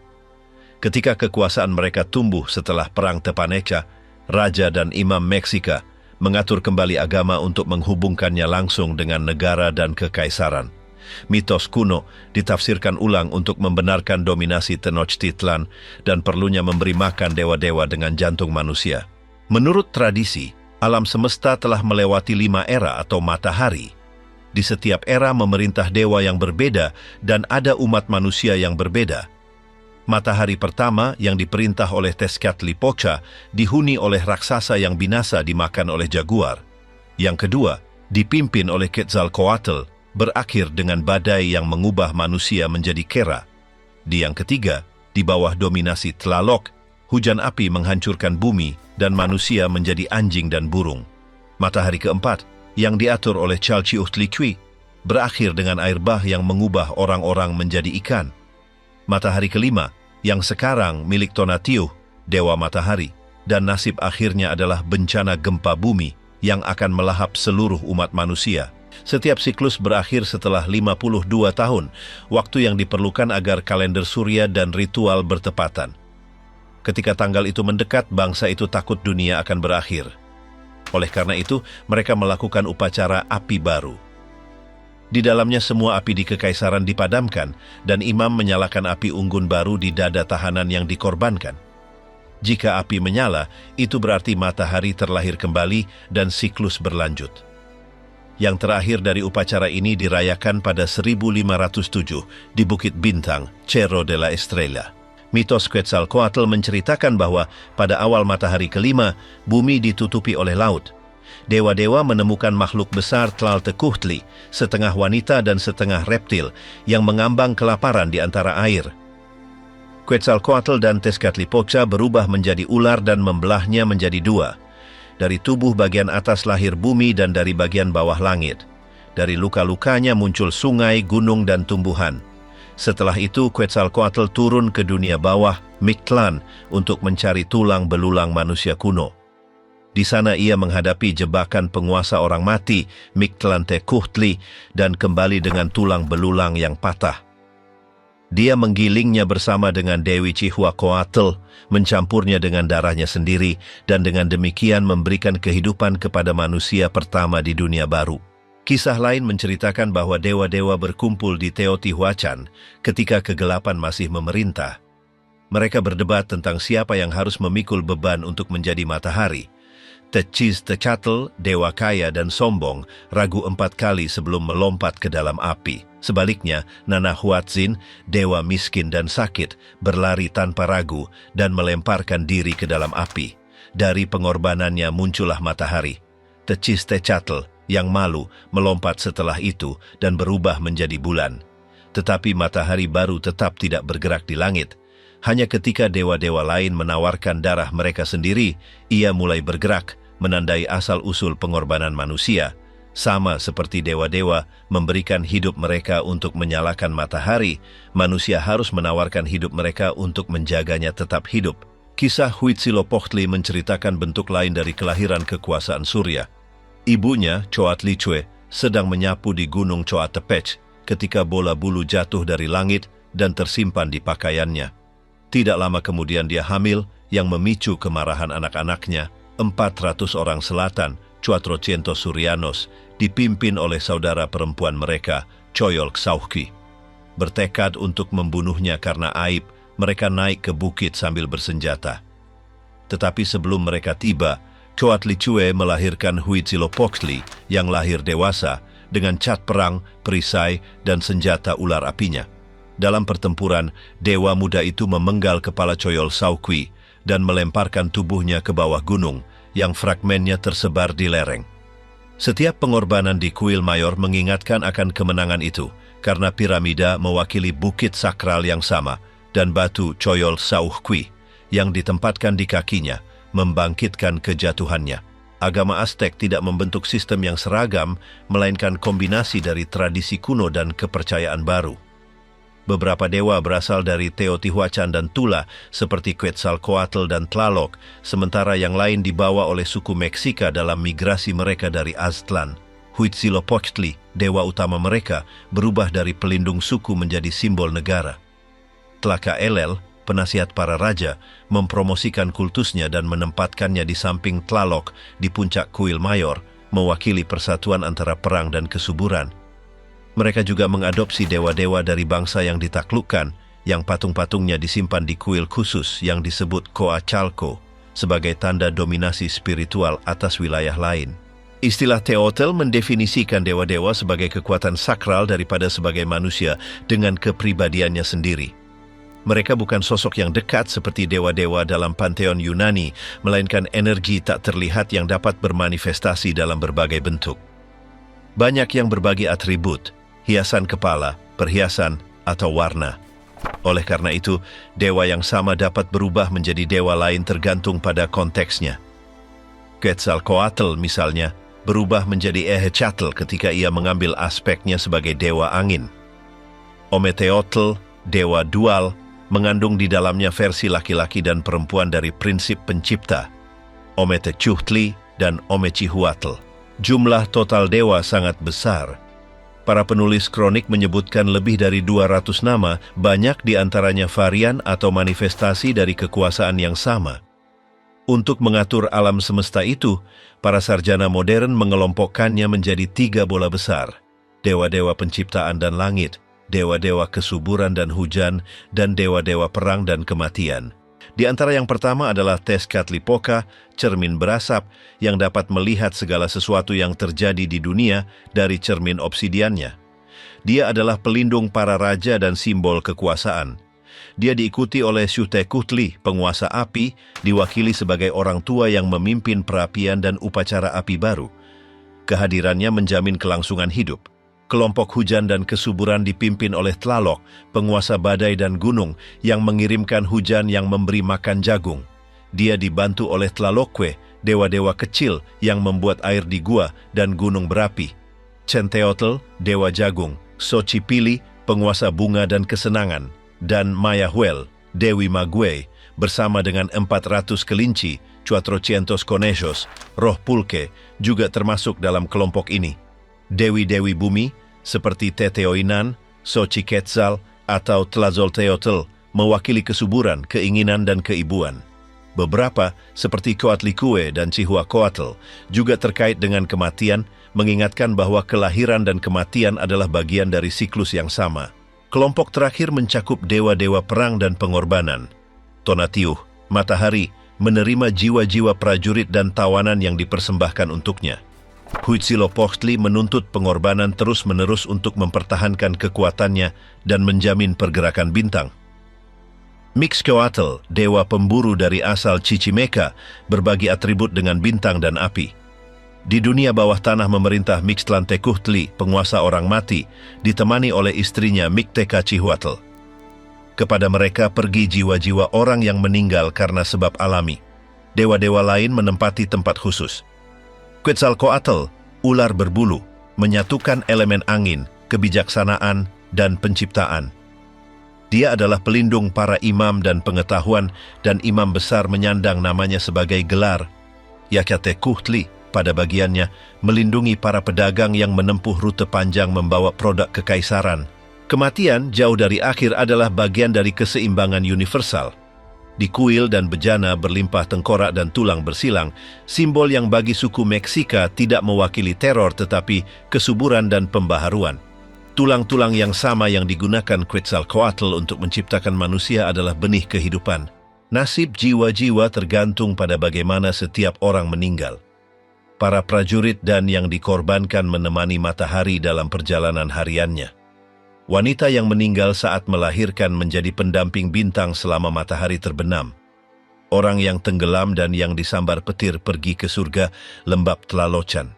Ketika kekuasaan mereka tumbuh setelah Perang Tepaneca, Raja dan Imam Meksika mengatur kembali agama untuk menghubungkannya langsung dengan negara dan kekaisaran. Mitos kuno ditafsirkan ulang untuk membenarkan dominasi Tenochtitlan dan perlunya memberi makan dewa-dewa dengan jantung manusia. Menurut tradisi, alam semesta telah melewati 5 era atau matahari. Di setiap era memerintah dewa yang berbeda dan ada umat manusia yang berbeda. Matahari pertama yang diperintah oleh Tezcatlipoca dihuni oleh raksasa yang binasa dimakan oleh jaguar. Yang kedua, dipimpin oleh Quetzalcoatl, berakhir dengan badai yang mengubah manusia menjadi kera. Di yang ketiga, di bawah dominasi Tlaloc, hujan api menghancurkan bumi dan manusia menjadi anjing dan burung. Matahari keempat, yang diatur oleh Chalchiuhtlicue, berakhir dengan air bah yang mengubah orang-orang menjadi ikan. Matahari kelima, yang sekarang milik Tonatiuh, dewa matahari, dan nasib akhirnya adalah bencana gempa bumi yang akan melahap seluruh umat manusia. Setiap siklus berakhir setelah 52 tahun, waktu yang diperlukan agar kalender surya dan ritual bertepatan. Ketika tanggal itu mendekat, bangsa itu takut dunia akan berakhir. Oleh karena itu, mereka melakukan upacara api baru. Di dalamnya semua api di kekaisaran dipadamkan, dan imam menyalakan api unggun baru di dada tahanan yang dikorbankan. Jika api menyala, itu berarti matahari terlahir kembali dan siklus berlanjut. Yang terakhir dari upacara ini dirayakan pada 1507 di Bukit Bintang, Cerro de la Estrella. Mitos Quetzalcoatl menceritakan bahwa pada awal matahari kelima, bumi ditutupi oleh laut. Dewa-dewa menemukan makhluk besar Tlaltecuhtli, setengah wanita dan setengah reptil, yang mengambang kelaparan di antara air. Quetzalcoatl dan Tezcatlipoca berubah menjadi ular dan membelahnya menjadi 2. Dari tubuh bagian atas lahir bumi dan dari bagian bawah langit. Dari luka-lukanya muncul sungai, gunung, dan tumbuhan. Setelah itu Quetzalcoatl turun ke dunia bawah, Mictlan, untuk mencari tulang belulang manusia kuno. Di sana ia menghadapi jebakan penguasa orang mati, Mictlantecuhtli, dan kembali dengan tulang belulang yang patah. Dia menggilingnya bersama dengan Dewi Cihuacoatl, mencampurnya dengan darahnya sendiri, dan dengan demikian memberikan kehidupan kepada manusia pertama di dunia baru. Kisah lain menceritakan bahwa dewa-dewa berkumpul di Teotihuacan ketika kegelapan masih memerintah. Mereka berdebat tentang siapa yang harus memikul beban untuk menjadi matahari. Tezcatl, dewa kaya dan sombong, ragu 4 kali sebelum melompat ke dalam api. Sebaliknya, Nanahuatzin, dewa miskin dan sakit, berlari tanpa ragu dan melemparkan diri ke dalam api. Dari pengorbanannya muncullah matahari. Tezcatl, yang malu, melompat setelah itu dan berubah menjadi bulan. Tetapi matahari baru tetap tidak bergerak di langit. Hanya ketika dewa-dewa lain menawarkan darah mereka sendiri, ia mulai bergerak, menandai asal-usul pengorbanan manusia. Sama seperti dewa-dewa memberikan hidup mereka untuk menyalakan matahari, manusia harus menawarkan hidup mereka untuk menjaganya tetap hidup. Kisah Huitzilopochtli menceritakan bentuk lain dari kelahiran kekuasaan surya. Ibunya, Coatlicue, sedang menyapu di gunung Coatepec ketika bola bulu jatuh dari langit dan tersimpan di pakaiannya. Tidak lama kemudian dia hamil yang memicu kemarahan anak-anaknya. 400 orang selatan, Cuatrocientos Surianos, dipimpin oleh saudara perempuan mereka, Coyolxauhqui. Bertekad untuk membunuhnya karena aib, mereka naik ke bukit sambil bersenjata. Tetapi sebelum mereka tiba, Coatlicue melahirkan Huitzilopochtli yang lahir dewasa dengan cat perang, perisai, dan senjata ular apinya. Dalam pertempuran, dewa muda itu memenggal kepala Coyolxauhqui dan melemparkan tubuhnya ke bawah gunung, yang fragmennya tersebar di lereng. Setiap pengorbanan di kuil mayor mengingatkan akan kemenangan itu, karena piramida mewakili bukit sakral yang sama, dan batu Coyolxauhqui yang ditempatkan di kakinya, membangkitkan kejatuhannya. Agama Aztec tidak membentuk sistem yang seragam, melainkan kombinasi dari tradisi kuno dan kepercayaan baru. Beberapa dewa berasal dari Teotihuacan dan Tula, seperti Quetzalcoatl dan Tlaloc, sementara yang lain dibawa oleh suku Meksika dalam migrasi mereka dari Aztlan. Huitzilopochtli, dewa utama mereka, berubah dari pelindung suku menjadi simbol negara. Tlacaelel, penasihat para raja, mempromosikan kultusnya dan menempatkannya di samping Tlaloc di puncak kuil mayor, mewakili persatuan antara perang dan kesuburan. Mereka juga mengadopsi dewa-dewa dari bangsa yang ditaklukkan, yang patung-patungnya disimpan di kuil khusus yang disebut Coatzacoalco, sebagai tanda dominasi spiritual atas wilayah lain. Istilah Teotl mendefinisikan dewa-dewa sebagai kekuatan sakral daripada sebagai manusia dengan kepribadiannya sendiri. Mereka bukan sosok yang dekat seperti dewa-dewa dalam panteon Yunani, melainkan energi tak terlihat yang dapat bermanifestasi dalam berbagai bentuk. Banyak yang berbagi atribut, hiasan kepala, perhiasan, atau warna. Oleh karena itu, dewa yang sama dapat berubah menjadi dewa lain tergantung pada konteksnya. Quetzalcoatl misalnya, berubah menjadi Ehecatl ketika ia mengambil aspeknya sebagai dewa angin. Ometeotl, dewa dual, mengandung di dalamnya versi laki-laki dan perempuan dari prinsip pencipta, Ometecuhtli dan Omechihuatl. Jumlah total dewa sangat besar. Para penulis kronik menyebutkan lebih dari 200 nama, banyak di antaranya varian atau manifestasi dari kekuasaan yang sama. Untuk mengatur alam semesta itu, para sarjana modern mengelompokkannya menjadi 3 bola besar: dewa-dewa penciptaan dan langit, dewa-dewa kesuburan dan hujan, dan dewa-dewa perang dan kematian. Di antara yang pertama adalah Tezcatlipoca, cermin berasap, yang dapat melihat segala sesuatu yang terjadi di dunia dari cermin obsidiannya. Dia adalah pelindung para raja dan simbol kekuasaan. Dia diikuti oleh Xiuhtecuhtli, penguasa api, diwakili sebagai orang tua yang memimpin perapian dan upacara api baru. Kehadirannya menjamin kelangsungan hidup. Kelompok hujan dan kesuburan dipimpin oleh Tlaloc, penguasa badai dan gunung, yang mengirimkan hujan yang memberi makan jagung. Dia dibantu oleh Tlalocque, dewa-dewa kecil yang membuat air di gua dan gunung berapi. Centeotl, dewa jagung, Xochipilli, penguasa bunga dan kesenangan, dan Mayahuel, Dewi Maguey, bersama dengan 400 kelinci, 400 conejos, roh pulke, juga termasuk dalam kelompok ini. Dewi-dewi bumi, seperti Teteoinan, Xochiquetzal, atau Tlazolteotl, mewakili kesuburan, keinginan, dan keibuan. Beberapa, seperti Coatlicue dan Cihuacoatl, juga terkait dengan kematian, mengingatkan bahwa kelahiran dan kematian adalah bagian dari siklus yang sama. Kelompok terakhir mencakup dewa-dewa perang dan pengorbanan. Tonatiuh, matahari, menerima jiwa-jiwa prajurit dan tawanan yang dipersembahkan untuknya. Huitzilopochtli menuntut pengorbanan terus-menerus untuk mempertahankan kekuatannya dan menjamin pergerakan bintang. Mixcoatl, dewa pemburu dari asal Chichimeca, berbagi atribut dengan bintang dan api. Di dunia bawah tanah memerintah Mixtlantecuhtli, penguasa orang mati, ditemani oleh istrinya Mictecacihuatl. Kepada mereka pergi jiwa-jiwa orang yang meninggal karena sebab alami. Dewa-dewa lain menempati tempat khusus. Quetzalcoatl, ular berbulu, menyatukan elemen angin, kebijaksanaan, dan penciptaan. Dia adalah pelindung para imam dan pengetahuan, dan imam besar menyandang namanya sebagai gelar. Yacatecuhtli, pada bagiannya, melindungi para pedagang yang menempuh rute panjang membawa produk kekaisaran. Kematian, jauh dari akhir, adalah bagian dari keseimbangan universal. Di kuil dan bejana berlimpah tengkorak dan tulang bersilang, simbol yang bagi suku Meksika tidak mewakili teror tetapi kesuburan dan pembaharuan. Tulang-tulang yang sama yang digunakan Quetzalcoatl untuk menciptakan manusia adalah benih kehidupan. Nasib jiwa-jiwa tergantung pada bagaimana setiap orang meninggal. Para prajurit dan yang dikorbankan menemani matahari dalam perjalanan hariannya. Wanita yang meninggal saat melahirkan menjadi pendamping bintang selama matahari terbenam. Orang yang tenggelam dan yang disambar petir pergi ke surga lembap Tlalocan.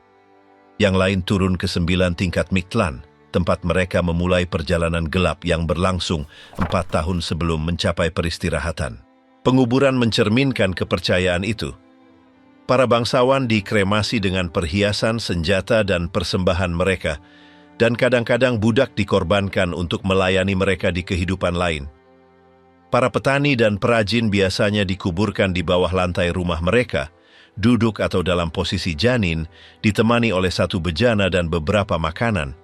Yang lain turun ke 9 tingkat Mictlan, tempat mereka memulai perjalanan gelap yang berlangsung 4 tahun sebelum mencapai peristirahatan. Penguburan mencerminkan kepercayaan itu. Para bangsawan dikremasi dengan perhiasan, senjata, dan persembahan mereka, dan kadang-kadang budak dikorbankan untuk melayani mereka di kehidupan lain. Para petani dan perajin biasanya dikuburkan di bawah lantai rumah mereka, duduk atau dalam posisi janin, ditemani oleh satu bejana dan beberapa makanan.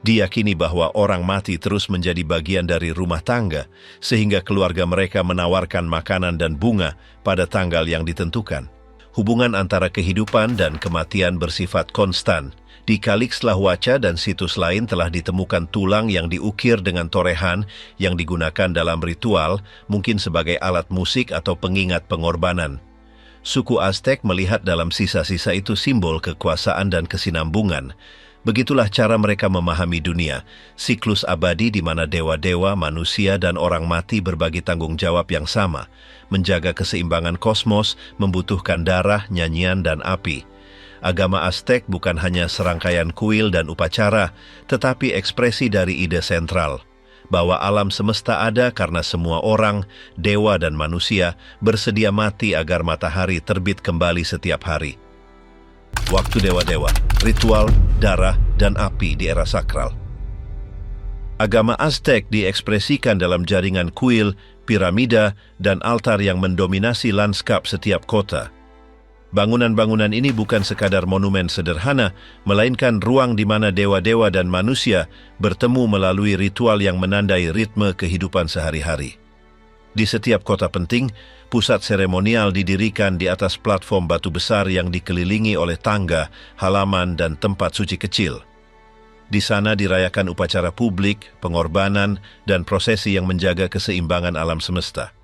Diyakini bahwa orang mati terus menjadi bagian dari rumah tangga, sehingga keluarga mereka menawarkan makanan dan bunga pada tanggal yang ditentukan. Hubungan antara kehidupan dan kematian bersifat konstan. Di Kalixtlahuaca dan situs lain telah ditemukan tulang yang diukir dengan torehan yang digunakan dalam ritual, mungkin sebagai alat musik atau pengingat pengorbanan. Suku Aztek melihat dalam sisa-sisa itu simbol kekuasaan dan kesinambungan. Begitulah cara mereka memahami dunia, siklus abadi di mana dewa-dewa, manusia, dan orang mati berbagi tanggung jawab yang sama. Menjaga keseimbangan kosmos membutuhkan darah, nyanyian, dan api. Agama Aztek bukan hanya serangkaian kuil dan upacara, tetapi ekspresi dari ide sentral, bahwa alam semesta ada karena semua orang, dewa dan manusia, bersedia mati agar matahari terbit kembali setiap hari. Waktu dewa-dewa, ritual, darah, dan api di era sakral. Agama Aztek diekspresikan dalam jaringan kuil, piramida, dan altar yang mendominasi lanskap setiap kota. Bangunan-bangunan ini bukan sekadar monumen sederhana, melainkan ruang di mana dewa-dewa dan manusia bertemu melalui ritual yang menandai ritme kehidupan sehari-hari. Di setiap kota penting, pusat seremonial didirikan di atas platform batu besar yang dikelilingi oleh tangga, halaman, dan tempat suci kecil. Di sana dirayakan upacara publik, pengorbanan, dan prosesi yang menjaga keseimbangan alam semesta.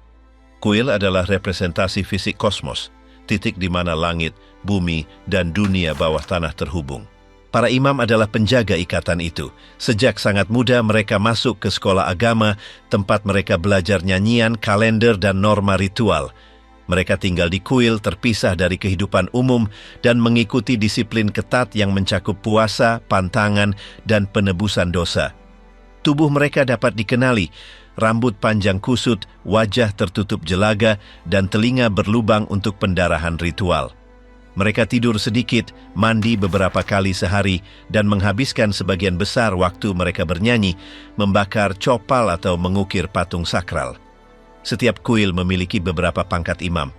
Kuil adalah representasi fisik kosmos, titik di mana langit, bumi, dan dunia bawah tanah terhubung. Para imam adalah penjaga ikatan itu. Sejak sangat muda mereka masuk ke sekolah agama, tempat mereka belajar nyanyian, kalender, dan norma ritual. Mereka tinggal di kuil terpisah dari kehidupan umum dan mengikuti disiplin ketat yang mencakup puasa, pantangan, dan penebusan dosa. Tubuh mereka dapat dikenali, rambut panjang kusut, wajah tertutup jelaga, dan telinga berlubang untuk pendarahan ritual. Mereka tidur sedikit, mandi beberapa kali sehari, dan menghabiskan sebagian besar waktu mereka bernyanyi, membakar copal atau mengukir patung sakral. Setiap kuil memiliki beberapa pangkat imam.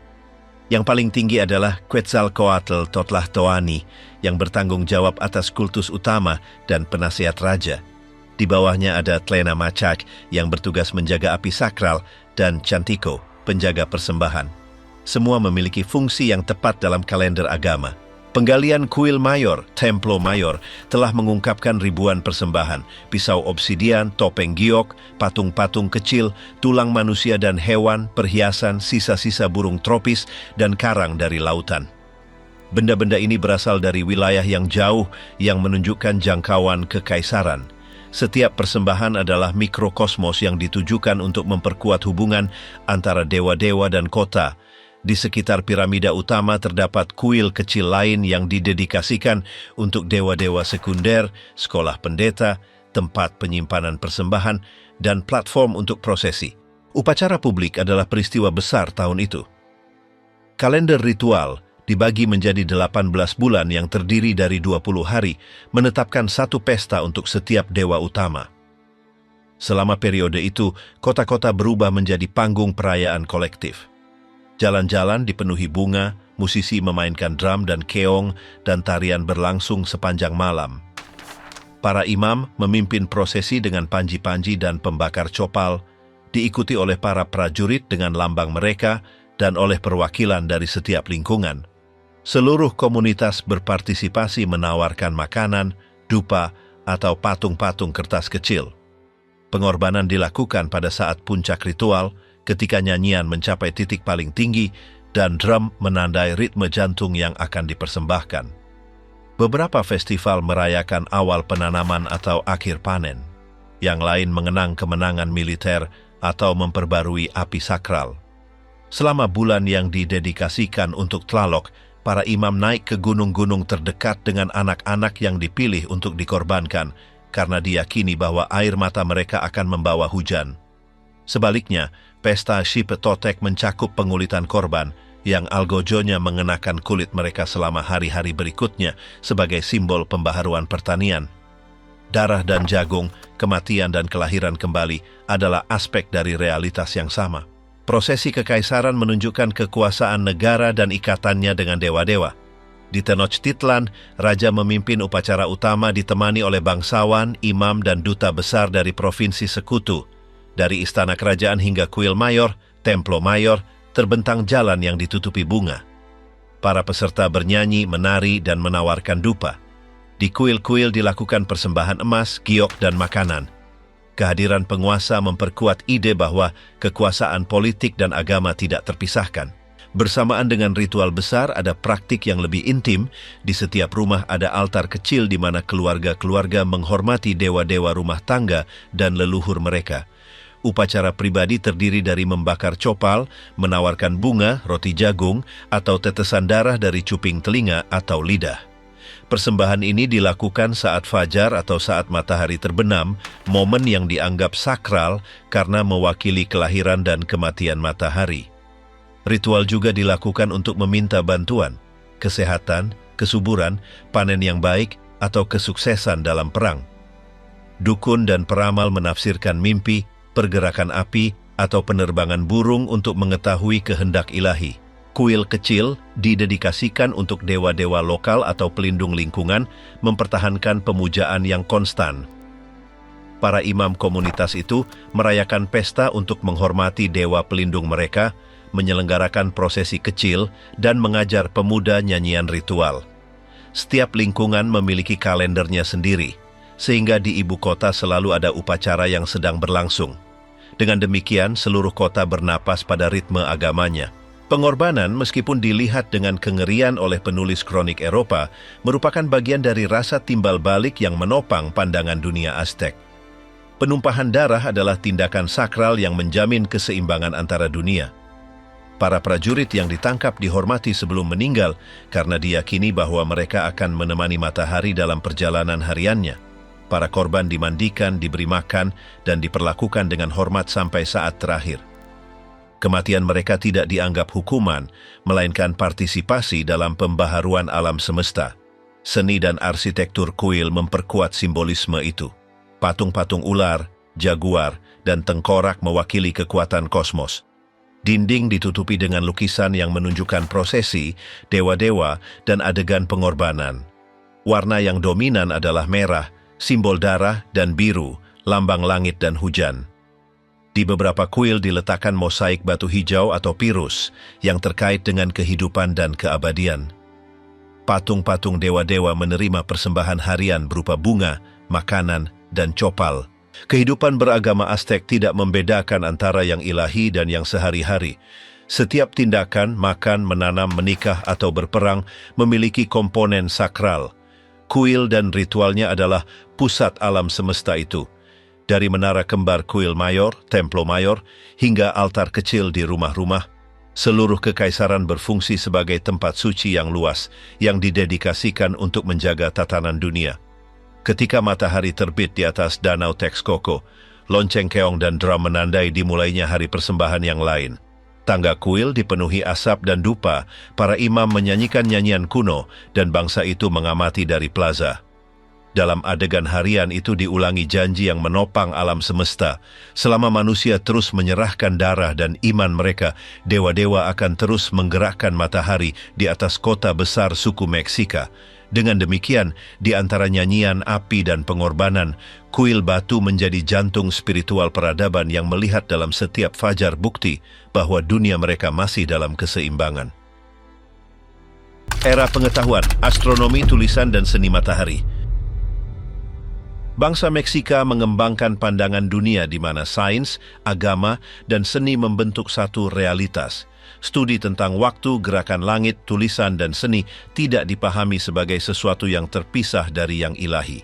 Yang paling tinggi adalah Quetzalcoatl Totlahtolani, yang bertanggung jawab atas kultus utama dan penasihat raja. Di bawahnya ada Tlena Macak yang bertugas menjaga api sakral, dan Chantiko, penjaga persembahan. Semua memiliki fungsi yang tepat dalam kalender agama. Penggalian kuil mayor, Templo Mayor, telah mengungkapkan ribuan persembahan, pisau obsidian, topeng giok, patung-patung kecil, tulang manusia dan hewan, perhiasan, sisa-sisa burung tropis, dan karang dari lautan. Benda-benda ini berasal dari wilayah yang jauh yang menunjukkan jangkauan kekaisaran. Setiap persembahan adalah mikrokosmos yang ditujukan untuk memperkuat hubungan antara dewa-dewa dan kota. Di sekitar piramida utama terdapat kuil kecil lain yang didedikasikan untuk dewa-dewa sekunder, sekolah pendeta, tempat penyimpanan persembahan, dan platform untuk prosesi. Upacara publik adalah peristiwa besar tahun itu. Kalender ritual dibagi menjadi 18 bulan yang terdiri dari 20 hari, menetapkan satu pesta untuk setiap dewa utama. Selama periode itu, kota-kota berubah menjadi panggung perayaan kolektif. Jalan-jalan dipenuhi bunga, musisi memainkan drum dan keong, dan tarian berlangsung sepanjang malam. Para imam memimpin prosesi dengan panji-panji dan pembakar copal, diikuti oleh para prajurit dengan lambang mereka dan oleh perwakilan dari setiap lingkungan. Seluruh komunitas berpartisipasi menawarkan makanan, dupa, atau patung-patung kertas kecil. Pengorbanan dilakukan pada saat puncak ritual, ketika nyanyian mencapai titik paling tinggi dan drum menandai ritme jantung yang akan dipersembahkan. Beberapa festival merayakan awal penanaman atau akhir panen. Yang lain mengenang kemenangan militer atau memperbarui api sakral. Selama bulan yang didedikasikan untuk Tlaloc, para imam naik ke gunung-gunung terdekat dengan anak-anak yang dipilih untuk dikorbankan karena diyakini bahwa air mata mereka akan membawa hujan. Sebaliknya, pesta Shipetotek mencakup pengulitan korban yang algojonya mengenakan kulit mereka selama hari-hari berikutnya sebagai simbol pembaharuan pertanian. Darah dan jagung, kematian dan kelahiran kembali adalah aspek dari realitas yang sama. Prosesi kekaisaran menunjukkan kekuasaan negara dan ikatannya dengan dewa-dewa. Di Tenochtitlan, raja memimpin upacara utama ditemani oleh bangsawan, imam, dan duta besar dari provinsi sekutu. Dari istana kerajaan hingga kuil mayor, Templo Mayor, terbentang jalan yang ditutupi bunga. Para peserta bernyanyi, menari, dan menawarkan dupa. Di kuil-kuil dilakukan persembahan emas, giok, dan makanan. Kehadiran penguasa memperkuat ide bahwa kekuasaan politik dan agama tidak terpisahkan. Bersamaan dengan ritual besar, ada praktik yang lebih intim. Di setiap rumah ada altar kecil di mana keluarga-keluarga menghormati dewa-dewa rumah tangga dan leluhur mereka. Upacara pribadi terdiri dari membakar copal, menawarkan bunga, roti jagung, atau tetesan darah dari cuping telinga atau lidah. Persembahan ini dilakukan saat fajar atau saat matahari terbenam, momen yang dianggap sakral karena mewakili kelahiran dan kematian matahari. Ritual juga dilakukan untuk meminta bantuan, kesehatan, kesuburan, panen yang baik, atau kesuksesan dalam perang. Dukun dan peramal menafsirkan mimpi, pergerakan api, atau penerbangan burung untuk mengetahui kehendak ilahi. Kuil kecil didedikasikan untuk dewa-dewa lokal atau pelindung lingkungan, mempertahankan pemujaan yang konstan. Para imam komunitas itu merayakan pesta untuk menghormati dewa pelindung mereka, menyelenggarakan prosesi kecil, dan mengajar pemuda nyanyian ritual. Setiap lingkungan memiliki kalendernya sendiri, sehingga di ibu kota selalu ada upacara yang sedang berlangsung. Dengan demikian, seluruh kota bernapas pada ritme agamanya. Pengorbanan, meskipun dilihat dengan kengerian oleh penulis kronik Eropa, merupakan bagian dari rasa timbal balik yang menopang pandangan dunia Aztec. Penumpahan darah adalah tindakan sakral yang menjamin keseimbangan antara dunia. Para prajurit yang ditangkap dihormati sebelum meninggal karena diyakini bahwa mereka akan menemani matahari dalam perjalanan hariannya. Para korban dimandikan, diberi makan, dan diperlakukan dengan hormat sampai saat terakhir. Kematian mereka tidak dianggap hukuman, melainkan partisipasi dalam pembaharuan alam semesta. Seni dan arsitektur kuil memperkuat simbolisme itu. Patung-patung ular, jaguar, dan tengkorak mewakili kekuatan kosmos. Dinding ditutupi dengan lukisan yang menunjukkan prosesi, dewa-dewa, dan adegan pengorbanan. Warna yang dominan adalah merah, simbol darah, dan biru, lambang langit dan hujan. Di beberapa kuil diletakkan mosaik batu hijau atau pirus yang terkait dengan kehidupan dan keabadian. Patung-patung dewa-dewa menerima persembahan harian berupa bunga, makanan, dan copal. Kehidupan beragama Aztec tidak membedakan antara yang ilahi dan yang sehari-hari. Setiap tindakan, makan, menanam, menikah, atau berperang memiliki komponen sakral. Kuil dan ritualnya adalah pusat alam semesta itu. Dari menara kembar kuil mayor, Templo Mayor, hingga altar kecil di rumah-rumah, seluruh kekaisaran berfungsi sebagai tempat suci yang luas yang didedikasikan untuk menjaga tatanan dunia. Ketika matahari terbit di atas danau Texcoco, lonceng keong dan drum menandai dimulainya hari persembahan yang lain. Tangga kuil dipenuhi asap dan dupa, para imam menyanyikan nyanyian kuno, dan bangsa itu mengamati dari plaza. Dalam adegan harian itu diulangi janji yang menopang alam semesta. Selama manusia terus menyerahkan darah dan iman mereka, dewa-dewa akan terus menggerakkan matahari di atas kota besar suku Meksika. Dengan demikian, di antara nyanyian, api, dan pengorbanan, kuil batu menjadi jantung spiritual peradaban yang melihat dalam setiap fajar bukti bahwa dunia mereka masih dalam keseimbangan. Era pengetahuan, astronomi, tulisan, dan seni matahari. Bangsa Meksika mengembangkan pandangan dunia di mana sains, agama, dan seni membentuk satu realitas. Studi tentang waktu, gerakan langit, tulisan, dan seni tidak dipahami sebagai sesuatu yang terpisah dari yang ilahi.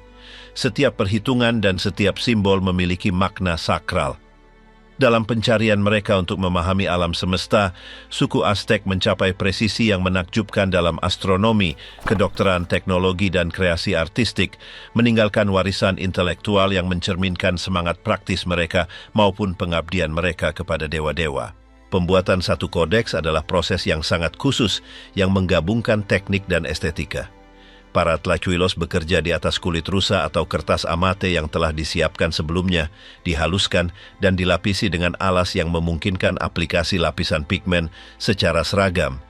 Setiap perhitungan dan setiap simbol memiliki makna sakral. Dalam pencarian mereka untuk memahami alam semesta, suku Aztec mencapai presisi yang menakjubkan dalam astronomi, kedokteran, teknologi, dan kreasi artistik, meninggalkan warisan intelektual yang mencerminkan semangat praktis mereka maupun pengabdian mereka kepada dewa-dewa. Pembuatan satu kodeks adalah proses yang sangat khusus yang menggabungkan teknik dan estetika. Para tlacuilos bekerja di atas kulit rusa atau kertas amate yang telah disiapkan sebelumnya, dihaluskan dan dilapisi dengan alas yang memungkinkan aplikasi lapisan pigmen secara seragam.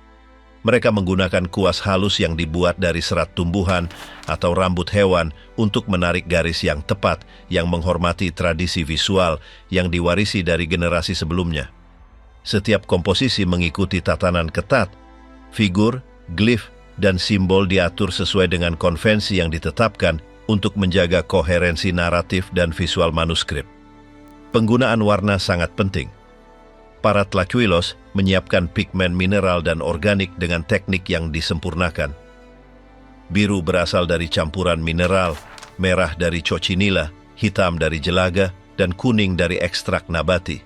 Mereka menggunakan kuas halus yang dibuat dari serat tumbuhan atau rambut hewan untuk menarik garis yang tepat yang menghormati tradisi visual yang diwarisi dari generasi sebelumnya. Setiap komposisi mengikuti tatanan ketat, figur, glif, dan simbol diatur sesuai dengan konvensi yang ditetapkan untuk menjaga koherensi naratif dan visual manuskrip. Penggunaan warna sangat penting. Para tlacuilos menyiapkan pigmen mineral dan organik dengan teknik yang disempurnakan. Biru berasal dari campuran mineral, merah dari cocinilla, hitam dari jelaga, dan kuning dari ekstrak nabati.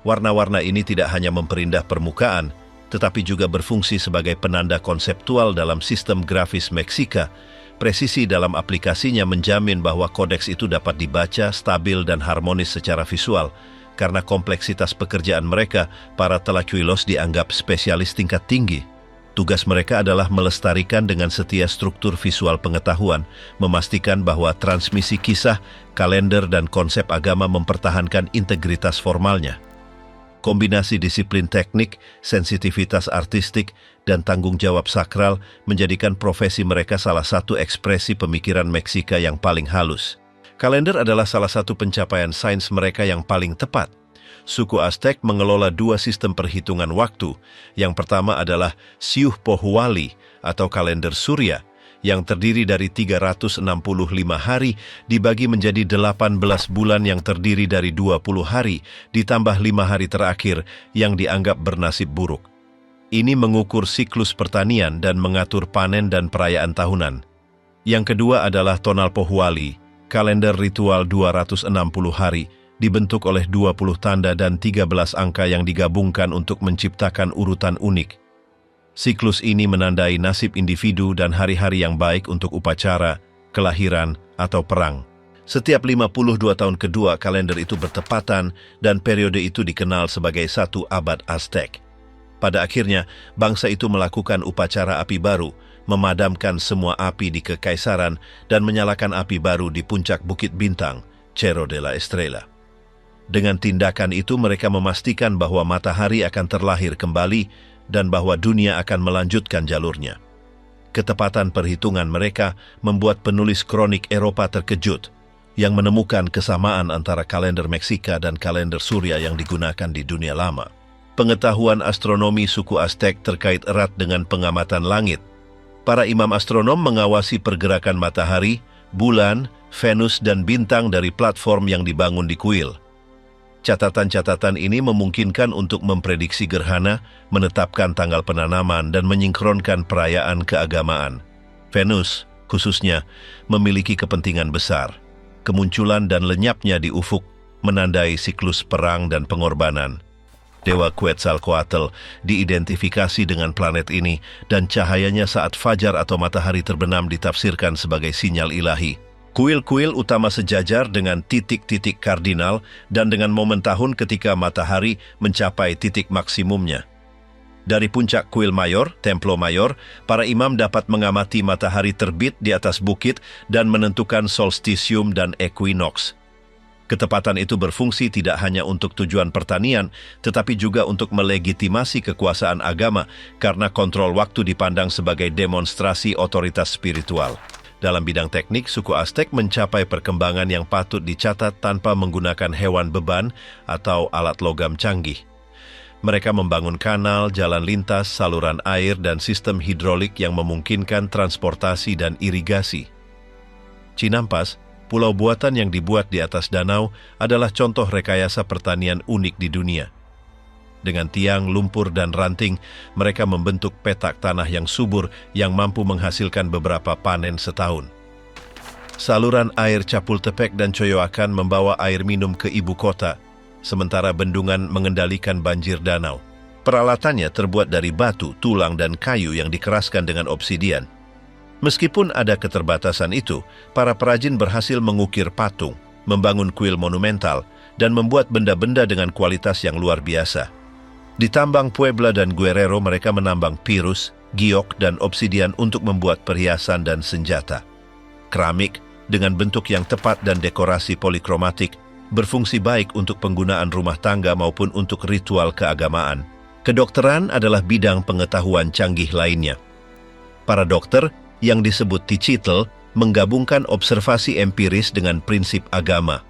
Warna-warna ini tidak hanya memperindah permukaan, tetapi juga berfungsi sebagai penanda konseptual dalam sistem grafis Meksika. Presisi dalam aplikasinya menjamin bahwa kodeks itu dapat dibaca, stabil, dan harmonis secara visual. Karena kompleksitas pekerjaan mereka, para tlacuilos dianggap spesialis tingkat tinggi. Tugas mereka adalah melestarikan dengan setia struktur visual pengetahuan, memastikan bahwa transmisi kisah, kalender, dan konsep agama mempertahankan integritas formalnya. Kombinasi disiplin teknik, sensitivitas artistik, dan tanggung jawab sakral menjadikan profesi mereka salah satu ekspresi pemikiran Meksika yang paling halus. Kalender adalah salah satu pencapaian sains mereka yang paling tepat. Suku Aztec mengelola dua sistem perhitungan waktu. Yang pertama adalah Siuh Pohualli atau kalender Surya, yang terdiri dari 365 hari dibagi menjadi 18 bulan yang terdiri dari 20 hari, ditambah 5 hari terakhir yang dianggap bernasib buruk. Ini mengukur siklus pertanian dan mengatur panen dan perayaan tahunan. Yang kedua adalah Tonal Pohualli, kalender ritual 260 hari, dibentuk oleh 20 tanda dan 13 angka yang digabungkan untuk menciptakan urutan unik. Siklus ini menandai nasib individu dan hari-hari yang baik untuk upacara, kelahiran, atau perang. Setiap 52 tahun kedua kalender itu bertepatan dan periode itu dikenal sebagai satu abad Aztec. Pada akhirnya, bangsa itu melakukan upacara api baru, memadamkan semua api di kekaisaran dan menyalakan api baru di puncak Bukit Bintang, Cerro de la Estrella. Dengan tindakan itu mereka memastikan bahwa matahari akan terlahir kembali dan bahwa dunia akan melanjutkan jalurnya. Ketepatan perhitungan mereka membuat penulis kronik Eropa terkejut yang menemukan kesamaan antara kalender Meksika dan kalender Surya yang digunakan di dunia lama. Pengetahuan astronomi suku Aztec terkait erat dengan pengamatan langit. Para imam astronom mengawasi pergerakan matahari, bulan, Venus, dan bintang dari platform yang dibangun di kuil. Catatan-catatan ini memungkinkan untuk memprediksi gerhana, menetapkan tanggal penanaman, dan menyingkronkan perayaan keagamaan. Venus, khususnya, memiliki kepentingan besar. Kemunculan dan lenyapnya di ufuk menandai siklus perang dan pengorbanan. Dewa Quetzalcoatl diidentifikasi dengan planet ini dan cahayanya saat fajar atau matahari terbenam ditafsirkan sebagai sinyal ilahi. Kuil-kuil utama sejajar dengan titik-titik kardinal dan dengan momen tahun ketika matahari mencapai titik maksimumnya. Dari puncak kuil mayor, Templo Mayor, para imam dapat mengamati matahari terbit di atas bukit dan menentukan solstisium dan equinox. Ketepatan itu berfungsi tidak hanya untuk tujuan pertanian, tetapi juga untuk melegitimasi kekuasaan agama karena kontrol waktu dipandang sebagai demonstrasi otoritas spiritual. Dalam bidang teknik, suku Aztec mencapai perkembangan yang patut dicatat tanpa menggunakan hewan beban atau alat logam canggih. Mereka membangun kanal, jalan lintas, saluran air, dan sistem hidrolik yang memungkinkan transportasi dan irigasi. Cinampas, pulau buatan yang dibuat di atas danau, adalah contoh rekayasa pertanian unik di dunia. Dengan tiang, lumpur, dan ranting, mereka membentuk petak tanah yang subur yang mampu menghasilkan beberapa panen setahun. Saluran air Chapultepec dan Coyoacan membawa air minum ke ibu kota, sementara bendungan mengendalikan banjir danau. Peralatannya terbuat dari batu, tulang, dan kayu yang dikeraskan dengan obsidian. Meskipun ada keterbatasan itu, para perajin berhasil mengukir patung, membangun kuil monumental, dan membuat benda-benda dengan kualitas yang luar biasa. Di tambang Puebla dan Guerrero mereka menambang pirus, giok, dan obsidian untuk membuat perhiasan dan senjata. Keramik, dengan bentuk yang tepat dan dekorasi polikromatik, berfungsi baik untuk penggunaan rumah tangga maupun untuk ritual keagamaan. Kedokteran adalah bidang pengetahuan canggih lainnya. Para dokter, yang disebut Ticitl, menggabungkan observasi empiris dengan prinsip agama.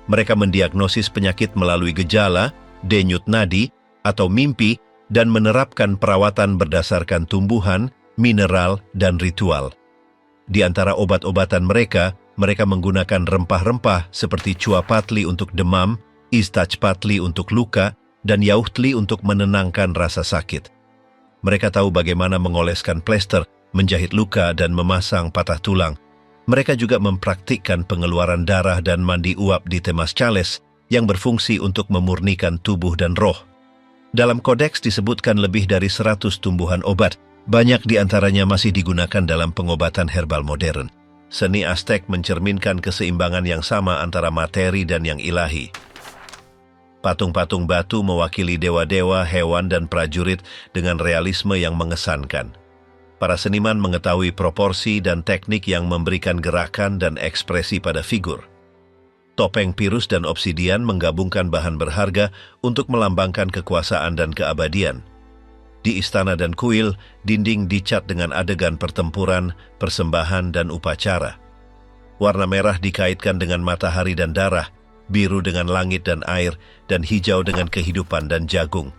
Mereka mendiagnosis penyakit melalui gejala, denyut nadi, atau mimpi, dan menerapkan perawatan berdasarkan tumbuhan, mineral, dan ritual. Di antara obat-obatan mereka menggunakan rempah-rempah seperti cuapatli untuk demam, istajpatli untuk luka, dan yauhtli untuk menenangkan rasa sakit. Mereka tahu bagaimana mengoleskan plester, menjahit luka, dan memasang patah tulang. Mereka juga mempraktikkan pengeluaran darah dan mandi uap di Temazcales yang berfungsi untuk memurnikan tubuh dan roh. Dalam kodeks disebutkan lebih dari 100 tumbuhan obat. Banyak di antaranya masih digunakan dalam pengobatan herbal modern. Seni Aztec mencerminkan keseimbangan yang sama antara materi dan yang ilahi. Patung-patung batu mewakili dewa-dewa, hewan, dan prajurit dengan realisme yang mengesankan. Para seniman mengetahui proporsi dan teknik yang memberikan gerakan dan ekspresi pada figur. Topeng Pirus dan obsidian menggabungkan bahan berharga untuk melambangkan kekuasaan dan keabadian. Di istana dan kuil, dinding dicat dengan adegan pertempuran, persembahan, dan upacara. Warna merah dikaitkan dengan matahari dan darah, biru dengan langit dan air, dan hijau dengan kehidupan dan jagung.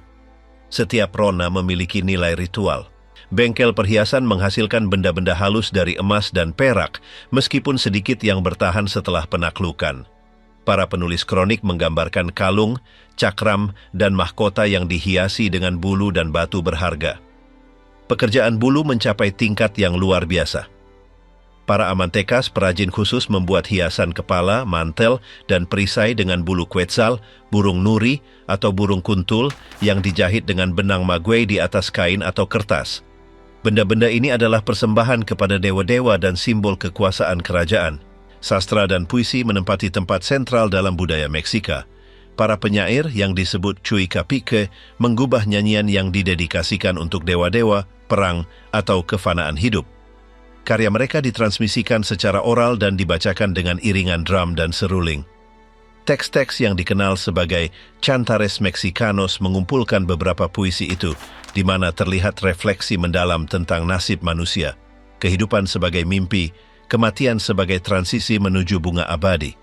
Setiap rona memiliki nilai ritual. Bengkel perhiasan menghasilkan benda-benda halus dari emas dan perak, meskipun sedikit yang bertahan setelah penaklukan. Para penulis kronik menggambarkan kalung, cakram, dan mahkota yang dihiasi dengan bulu dan batu berharga. Pekerjaan bulu mencapai tingkat yang luar biasa. Para amantekas perajin khusus membuat hiasan kepala, mantel, dan perisai dengan bulu quetzal, burung nuri, atau burung kuntul yang dijahit dengan benang maguey di atas kain atau kertas. Benda-benda ini adalah persembahan kepada dewa-dewa dan simbol kekuasaan kerajaan. Sastra dan puisi menempati tempat sentral dalam budaya Meksika. Para penyair yang disebut Chuicapique menggubah nyanyian yang didedikasikan untuk dewa-dewa, perang, atau kefanaan hidup. Karya mereka ditransmisikan secara oral dan dibacakan dengan iringan drum dan seruling. Teks-teks yang dikenal sebagai Cantares Mexicanos mengumpulkan beberapa puisi itu, di mana terlihat refleksi mendalam tentang nasib manusia, kehidupan sebagai mimpi, kematian sebagai transisi menuju bunga abadi.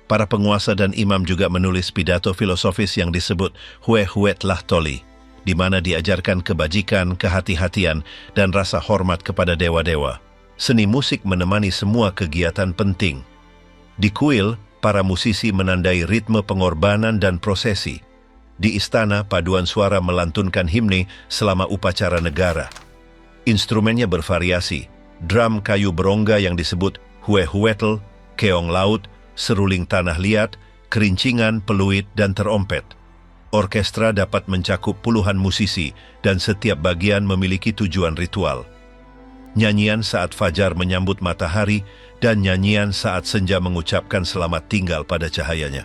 Para penguasa dan imam juga menulis pidato filosofis yang disebut Huehuetlahtoli, di mana diajarkan kebajikan, kehati-hatian, dan rasa hormat kepada dewa-dewa. Seni musik menemani semua kegiatan penting. Di kuil, para musisi menandai ritme pengorbanan dan prosesi. Di istana, paduan suara melantunkan himne selama upacara negara. Instrumennya bervariasi. Drum kayu berongga yang disebut huehuetl, keong laut, seruling tanah liat, kerincingan, peluit, dan terompet. Orkestra dapat mencakup puluhan musisi dan setiap bagian memiliki tujuan ritual. Nyanyian saat fajar menyambut matahari dan nyanyian saat senja mengucapkan selamat tinggal pada cahayanya.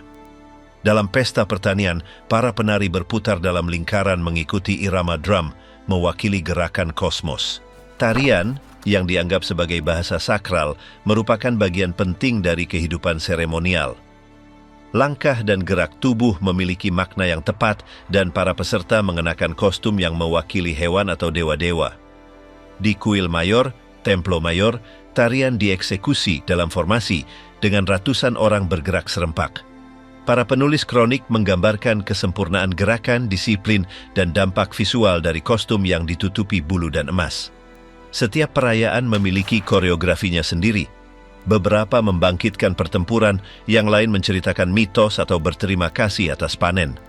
Dalam pesta pertanian, para penari berputar dalam lingkaran mengikuti irama drum, mewakili gerakan kosmos. Tarian, yang dianggap sebagai bahasa sakral, merupakan bagian penting dari kehidupan seremonial. Langkah dan gerak tubuh memiliki makna yang tepat dan para peserta mengenakan kostum yang mewakili hewan atau dewa-dewa. Di kuil mayor, templo mayor, tarian dieksekusi dalam formasi dengan ratusan orang bergerak serempak. Para penulis kronik menggambarkan kesempurnaan gerakan, disiplin, dan dampak visual dari kostum yang ditutupi bulu dan emas. Setiap perayaan memiliki koreografinya sendiri. Beberapa membangkitkan pertempuran, yang lain menceritakan mitos atau berterima kasih atas panen.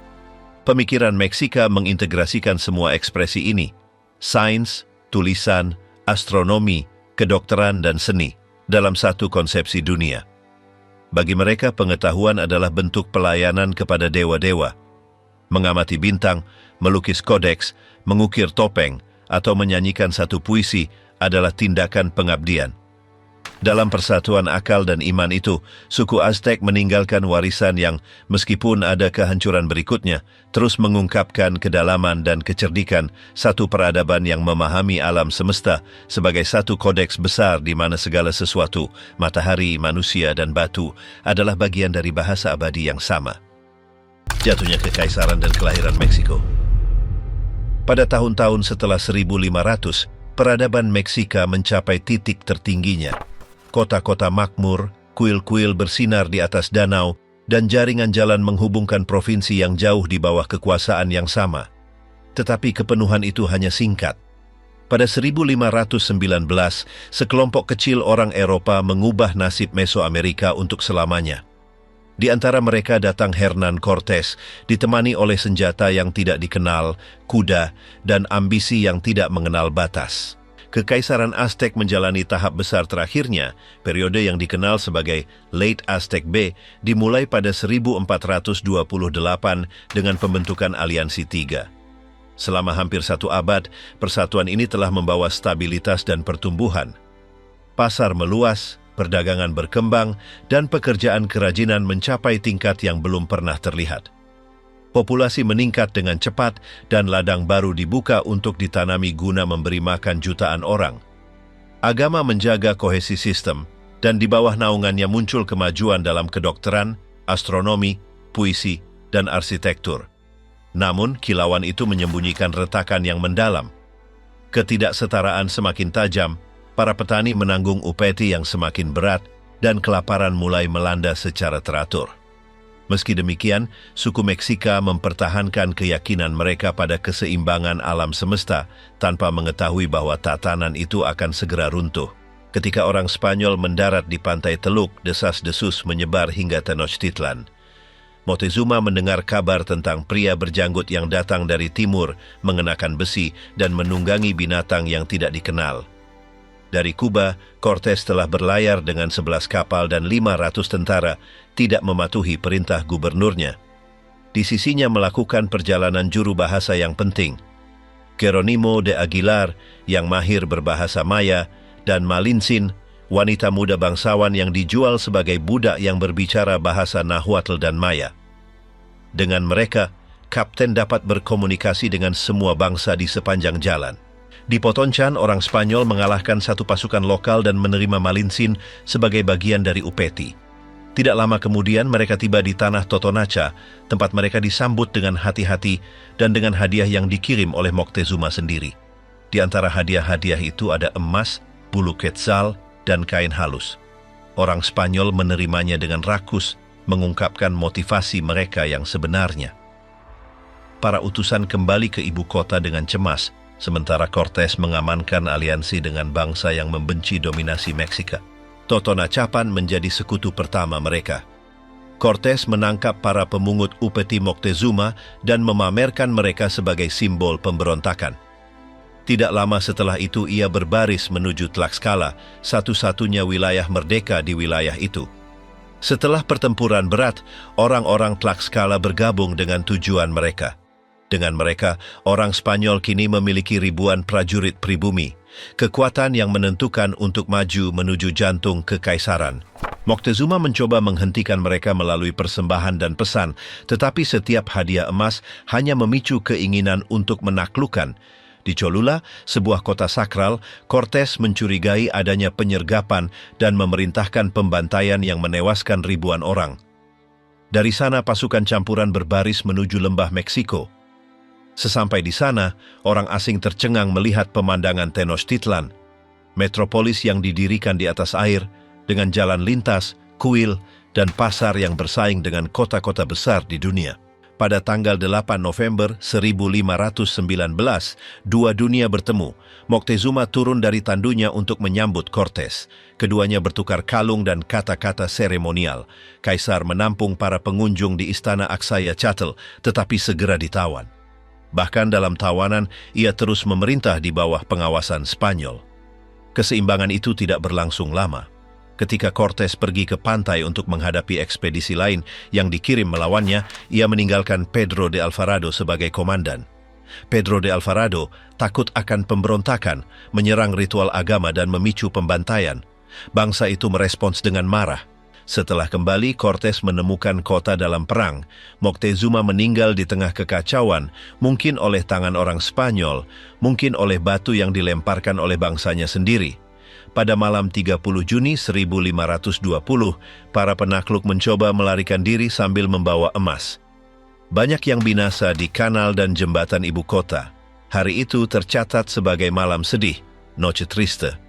Pemikiran Meksika mengintegrasikan semua ekspresi ini. Sains, tulisan, astronomi, kedokteran, dan seni dalam satu konsepsi dunia. Bagi mereka, pengetahuan adalah bentuk pelayanan kepada dewa-dewa. Mengamati bintang, melukis kodeks, mengukir topeng, atau menyanyikan satu puisi adalah tindakan pengabdian. Dalam persatuan akal dan iman itu, suku Aztec meninggalkan warisan yang, meskipun ada kehancuran berikutnya, terus mengungkapkan kedalaman dan kecerdikan satu peradaban yang memahami alam semesta sebagai satu kodeks besar di mana segala sesuatu, matahari, manusia, dan batu, adalah bagian dari bahasa abadi yang sama. Jatuhnya kekaisaran dan kelahiran Meksiko. Pada tahun-tahun setelah 1500, peradaban Meksika mencapai titik tertingginya. Kota-kota makmur, kuil-kuil bersinar di atas danau, dan jaringan jalan menghubungkan provinsi yang jauh di bawah kekuasaan yang sama. Tetapi kepenuhan itu hanya singkat. Pada 1519, sekelompok kecil orang Eropa mengubah nasib Mesoamerika untuk selamanya. Di antara mereka datang Hernán Cortés, ditemani oleh senjata yang tidak dikenal, kuda, dan ambisi yang tidak mengenal batas. Kekaisaran Aztec menjalani tahap besar terakhirnya, periode yang dikenal sebagai Late Aztec B, dimulai pada 1428 dengan pembentukan Aliansi Tiga. Selama hampir 1 abad, persatuan ini telah membawa stabilitas dan pertumbuhan. Pasar meluas, perdagangan berkembang, dan pekerjaan kerajinan mencapai tingkat yang belum pernah terlihat. Populasi meningkat dengan cepat dan ladang baru dibuka untuk ditanami guna memberi makan jutaan orang. Agama menjaga kohesi sistem, dan di bawah naungannya muncul kemajuan dalam kedokteran, astronomi, puisi, dan arsitektur. Namun, kilauan itu menyembunyikan retakan yang mendalam. Ketidaksetaraan semakin tajam, para petani menanggung upeti yang semakin berat, dan kelaparan mulai melanda secara teratur. Meski demikian, suku Meksika mempertahankan keyakinan mereka pada keseimbangan alam semesta tanpa mengetahui bahwa tatanan itu akan segera runtuh. Ketika orang Spanyol mendarat di pantai Teluk, desas-desus menyebar hingga Tenochtitlan. Moctezuma mendengar kabar tentang pria berjanggut yang datang dari timur, mengenakan besi dan menunggangi binatang yang tidak dikenal. Dari Kuba, Cortés telah berlayar dengan 11 kapal dan 500 tentara, tidak mematuhi perintah gubernurnya. Di sisinya melakukan perjalanan juru bahasa yang penting. Jerónimo de Aguilar, yang mahir berbahasa Maya, dan Malintzin, wanita muda bangsawan yang dijual sebagai budak yang berbicara bahasa Nahuatl dan Maya. Dengan mereka, kapten dapat berkomunikasi dengan semua bangsa di sepanjang jalan. Di Potonchan, orang Spanyol mengalahkan satu pasukan lokal dan menerima Malintzin sebagai bagian dari upeti. Tidak lama kemudian mereka tiba di tanah Totonaca, tempat mereka disambut dengan hati-hati dan dengan hadiah yang dikirim oleh Moctezuma sendiri. Di antara hadiah-hadiah itu ada emas, bulu quetzal, dan kain halus. Orang Spanyol menerimanya dengan rakus, mengungkapkan motivasi mereka yang sebenarnya. Para utusan kembali ke ibu kota dengan cemas, sementara Cortés mengamankan aliansi dengan bangsa yang membenci dominasi Meksika. Totonacapan menjadi sekutu pertama mereka. Cortés menangkap para pemungut upeti Moctezuma dan memamerkan mereka sebagai simbol pemberontakan. Tidak lama setelah itu ia berbaris menuju Tlaxcala, satu-satunya wilayah merdeka di wilayah itu. Setelah pertempuran berat, orang-orang Tlaxcala bergabung dengan tujuan mereka. Dengan mereka, orang Spanyol kini memiliki ribuan prajurit pribumi, kekuatan yang menentukan untuk maju menuju jantung kekaisaran. Moctezuma mencoba menghentikan mereka melalui persembahan dan pesan, tetapi setiap hadiah emas hanya memicu keinginan untuk menaklukkan. Di Cholula, sebuah kota sakral, Cortés mencurigai adanya penyergapan dan memerintahkan pembantaian yang menewaskan ribuan orang. Dari sana pasukan campuran berbaris menuju lembah Meksiko. Sesampai di sana, orang asing tercengang melihat pemandangan Tenochtitlan, metropolis yang didirikan di atas air, dengan jalan lintas, kuil, dan pasar yang bersaing dengan kota-kota besar di dunia. Pada tanggal 8 November 1519, dua dunia bertemu. Moctezuma turun dari tandunya untuk menyambut Cortés. Keduanya bertukar kalung dan kata-kata seremonial. Kaisar menampung para pengunjung di istana Aksaya-Chatl, tetapi segera ditawan. Bahkan dalam tawanan, ia terus memerintah di bawah pengawasan Spanyol. Keseimbangan itu tidak berlangsung lama. Ketika Cortés pergi ke pantai untuk menghadapi ekspedisi lain yang dikirim melawannya, ia meninggalkan Pedro de Alvarado sebagai komandan. Pedro de Alvarado takut akan pemberontakan, menyerang ritual agama dan memicu pembantaian. Bangsa itu merespons dengan marah. Setelah kembali, Cortés menemukan kota dalam perang. Moctezuma meninggal di tengah kekacauan, mungkin oleh tangan orang Spanyol, mungkin oleh batu yang dilemparkan oleh bangsanya sendiri. Pada malam 30 Juni 1520, para penakluk mencoba melarikan diri sambil membawa emas. Banyak yang binasa di kanal dan jembatan ibu kota. Hari itu tercatat sebagai malam sedih, Noche Triste.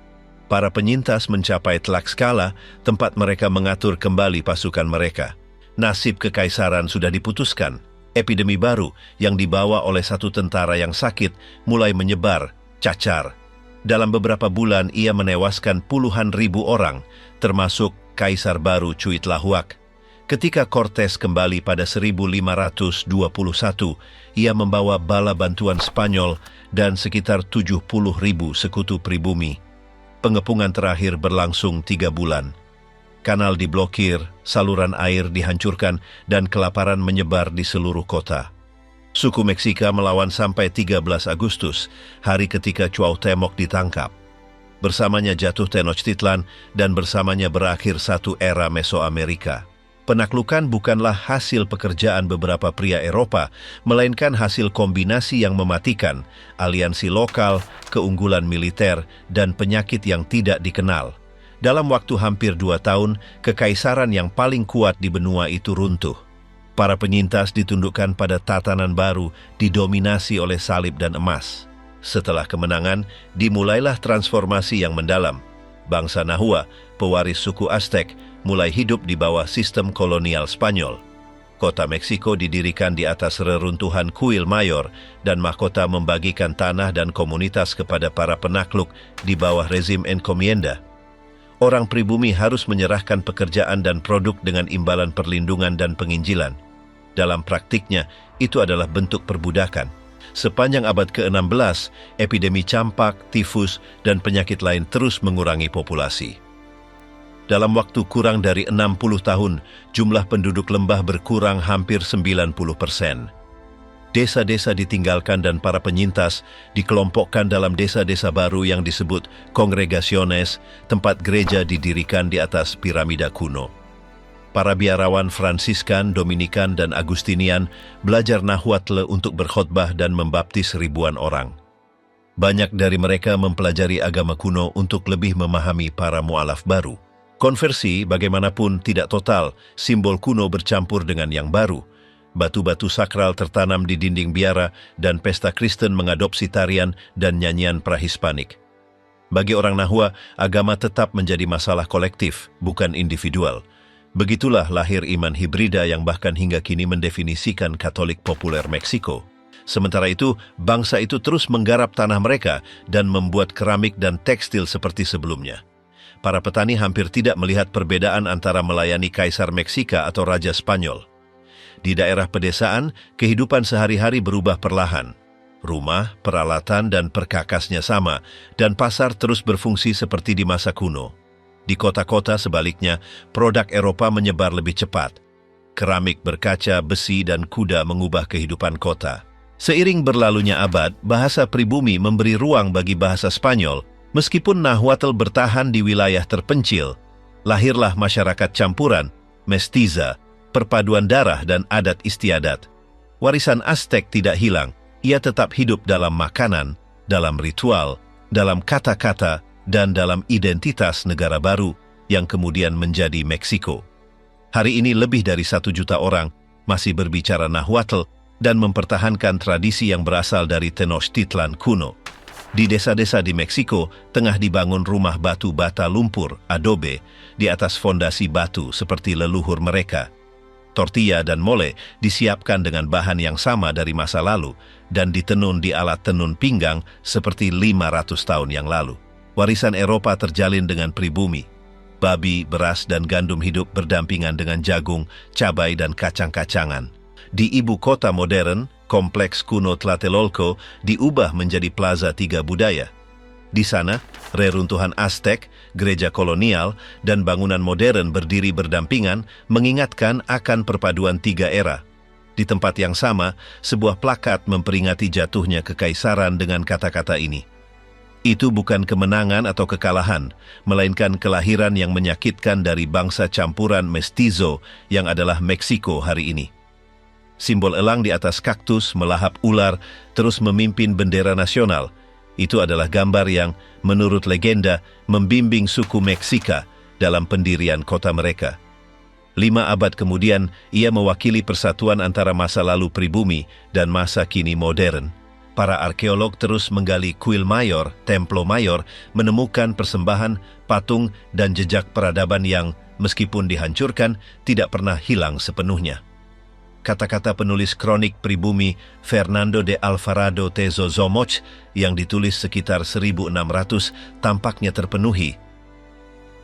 Para penyintas mencapai Tlaxcala, tempat mereka mengatur kembali pasukan mereka. Nasib kekaisaran sudah diputuskan. Epidemi baru yang dibawa oleh satu tentara yang sakit mulai menyebar, cacar. Dalam beberapa bulan ia menewaskan puluhan ribu orang, termasuk Kaisar baru Cuitlahuac. Ketika Cortes kembali pada 1521, ia membawa bala bantuan Spanyol dan sekitar 70.000 sekutu pribumi. Pengepungan terakhir berlangsung 3 bulan. Kanal diblokir, saluran air dihancurkan, dan kelaparan menyebar di seluruh kota. Suku Meksika melawan sampai 13 Agustus, hari ketika Cuauhtémoc ditangkap. Bersamanya jatuh Tenochtitlan dan bersamanya berakhir satu era Mesoamerika. Penaklukan bukanlah hasil pekerjaan beberapa pria Eropa, melainkan hasil kombinasi yang mematikan, aliansi lokal, keunggulan militer, dan penyakit yang tidak dikenal. Dalam waktu hampir 2 tahun, kekaisaran yang paling kuat di benua itu runtuh. Para penyintas ditundukkan pada tatanan baru, didominasi oleh salib dan emas. Setelah kemenangan, dimulailah transformasi yang mendalam. Bangsa Nahua, pewaris suku Aztec, mulai hidup di bawah sistem kolonial Spanyol. Kota Meksiko didirikan di atas reruntuhan kuil mayor dan mahkota membagikan tanah dan komunitas kepada para penakluk di bawah rezim encomienda. Orang pribumi harus menyerahkan pekerjaan dan produk dengan imbalan perlindungan dan penginjilan. Dalam praktiknya, itu adalah bentuk perbudakan. Sepanjang abad ke-16, epidemi campak, tifus, dan penyakit lain terus mengurangi populasi. Dalam waktu kurang dari 60 tahun, jumlah penduduk lembah berkurang hampir 90%. Desa-desa ditinggalkan dan para penyintas dikelompokkan dalam desa-desa baru yang disebut congregaciones, tempat gereja didirikan di atas piramida kuno. Para biarawan Fransiskan, Dominikan, dan Agustinian belajar Nahuatl untuk berkhotbah dan membaptis ribuan orang. Banyak dari mereka mempelajari agama kuno untuk lebih memahami para mualaf baru. Konversi, bagaimanapun tidak total, simbol kuno bercampur dengan yang baru. Batu-batu sakral tertanam di dinding biara dan pesta Kristen mengadopsi tarian dan nyanyian prahispanik. Bagi orang Nahua, agama tetap menjadi masalah kolektif, bukan individual. Begitulah lahir iman hibrida yang bahkan hingga kini mendefinisikan Katolik populer Meksiko. Sementara itu, bangsa itu terus menggarap tanah mereka dan membuat keramik dan tekstil seperti sebelumnya. Para petani hampir tidak melihat perbedaan antara melayani Kaisar Meksika atau Raja Spanyol. Di daerah pedesaan, kehidupan sehari-hari berubah perlahan. Rumah, peralatan, dan perkakasnya sama, dan pasar terus berfungsi seperti di masa kuno. Di kota-kota sebaliknya, produk Eropa menyebar lebih cepat. Keramik berkaca, besi, dan kuda mengubah kehidupan kota. Seiring berlalunya abad, bahasa pribumi memberi ruang bagi bahasa Spanyol. Meskipun Nahuatl bertahan di wilayah terpencil, lahirlah masyarakat campuran, mestiza, perpaduan darah dan adat istiadat. Warisan Aztec tidak hilang, ia tetap hidup dalam makanan, dalam ritual, dalam kata-kata, dan dalam identitas negara baru yang kemudian menjadi Meksiko. Hari ini lebih dari 1 juta orang masih berbicara Nahuatl dan mempertahankan tradisi yang berasal dari Tenochtitlan kuno. Di desa-desa di Meksiko, tengah dibangun rumah batu bata lumpur, adobe, di atas fondasi batu seperti leluhur mereka. Tortilla dan mole disiapkan dengan bahan yang sama dari masa lalu dan ditenun di alat tenun pinggang seperti 500 tahun yang lalu. Warisan Eropa terjalin dengan pribumi. Babi, beras, dan gandum hidup berdampingan dengan jagung, cabai, dan kacang-kacangan. Di ibu kota modern, kompleks kuno Tlatelolco diubah menjadi Plaza Tiga Budaya. Di sana, reruntuhan Aztec, gereja kolonial, dan bangunan modern berdiri berdampingan mengingatkan akan perpaduan 3 era. Di tempat yang sama, sebuah plakat memperingati jatuhnya kekaisaran dengan kata-kata ini. Itu bukan kemenangan atau kekalahan, melainkan kelahiran yang menyakitkan dari bangsa campuran mestizo yang adalah Meksiko hari ini. Simbol elang di atas kaktus melahap ular terus memimpin bendera nasional. Itu adalah gambar yang, menurut legenda, membimbing suku Meksika dalam pendirian kota mereka. 5 abad kemudian, ia mewakili persatuan antara masa lalu pribumi dan masa kini modern. para arkeolog terus menggali kuil mayor, Templo Mayor, menemukan persembahan, patung, dan jejak peradaban yang, meskipun dihancurkan, tidak pernah hilang sepenuhnya. Kata-kata penulis kronik pribumi Fernando de Alvarado Tezozomoch yang ditulis sekitar 1600 tampaknya terpenuhi.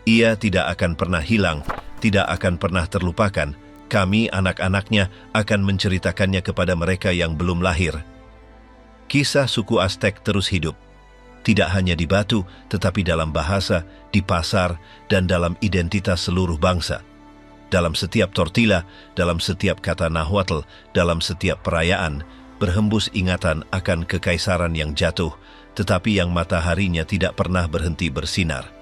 Ia tidak akan pernah hilang, tidak akan pernah terlupakan. Kami, anak-anaknya, akan menceritakannya kepada mereka yang belum lahir. Kisah suku Aztec terus hidup. Tidak hanya di batu, tetapi dalam bahasa, di pasar, dan dalam identitas seluruh bangsa. Dalam setiap tortilla, dalam setiap kata Nahuatl, dalam setiap perayaan, berhembus ingatan akan kekaisaran yang jatuh, tetapi yang mataharinya tidak pernah berhenti bersinar.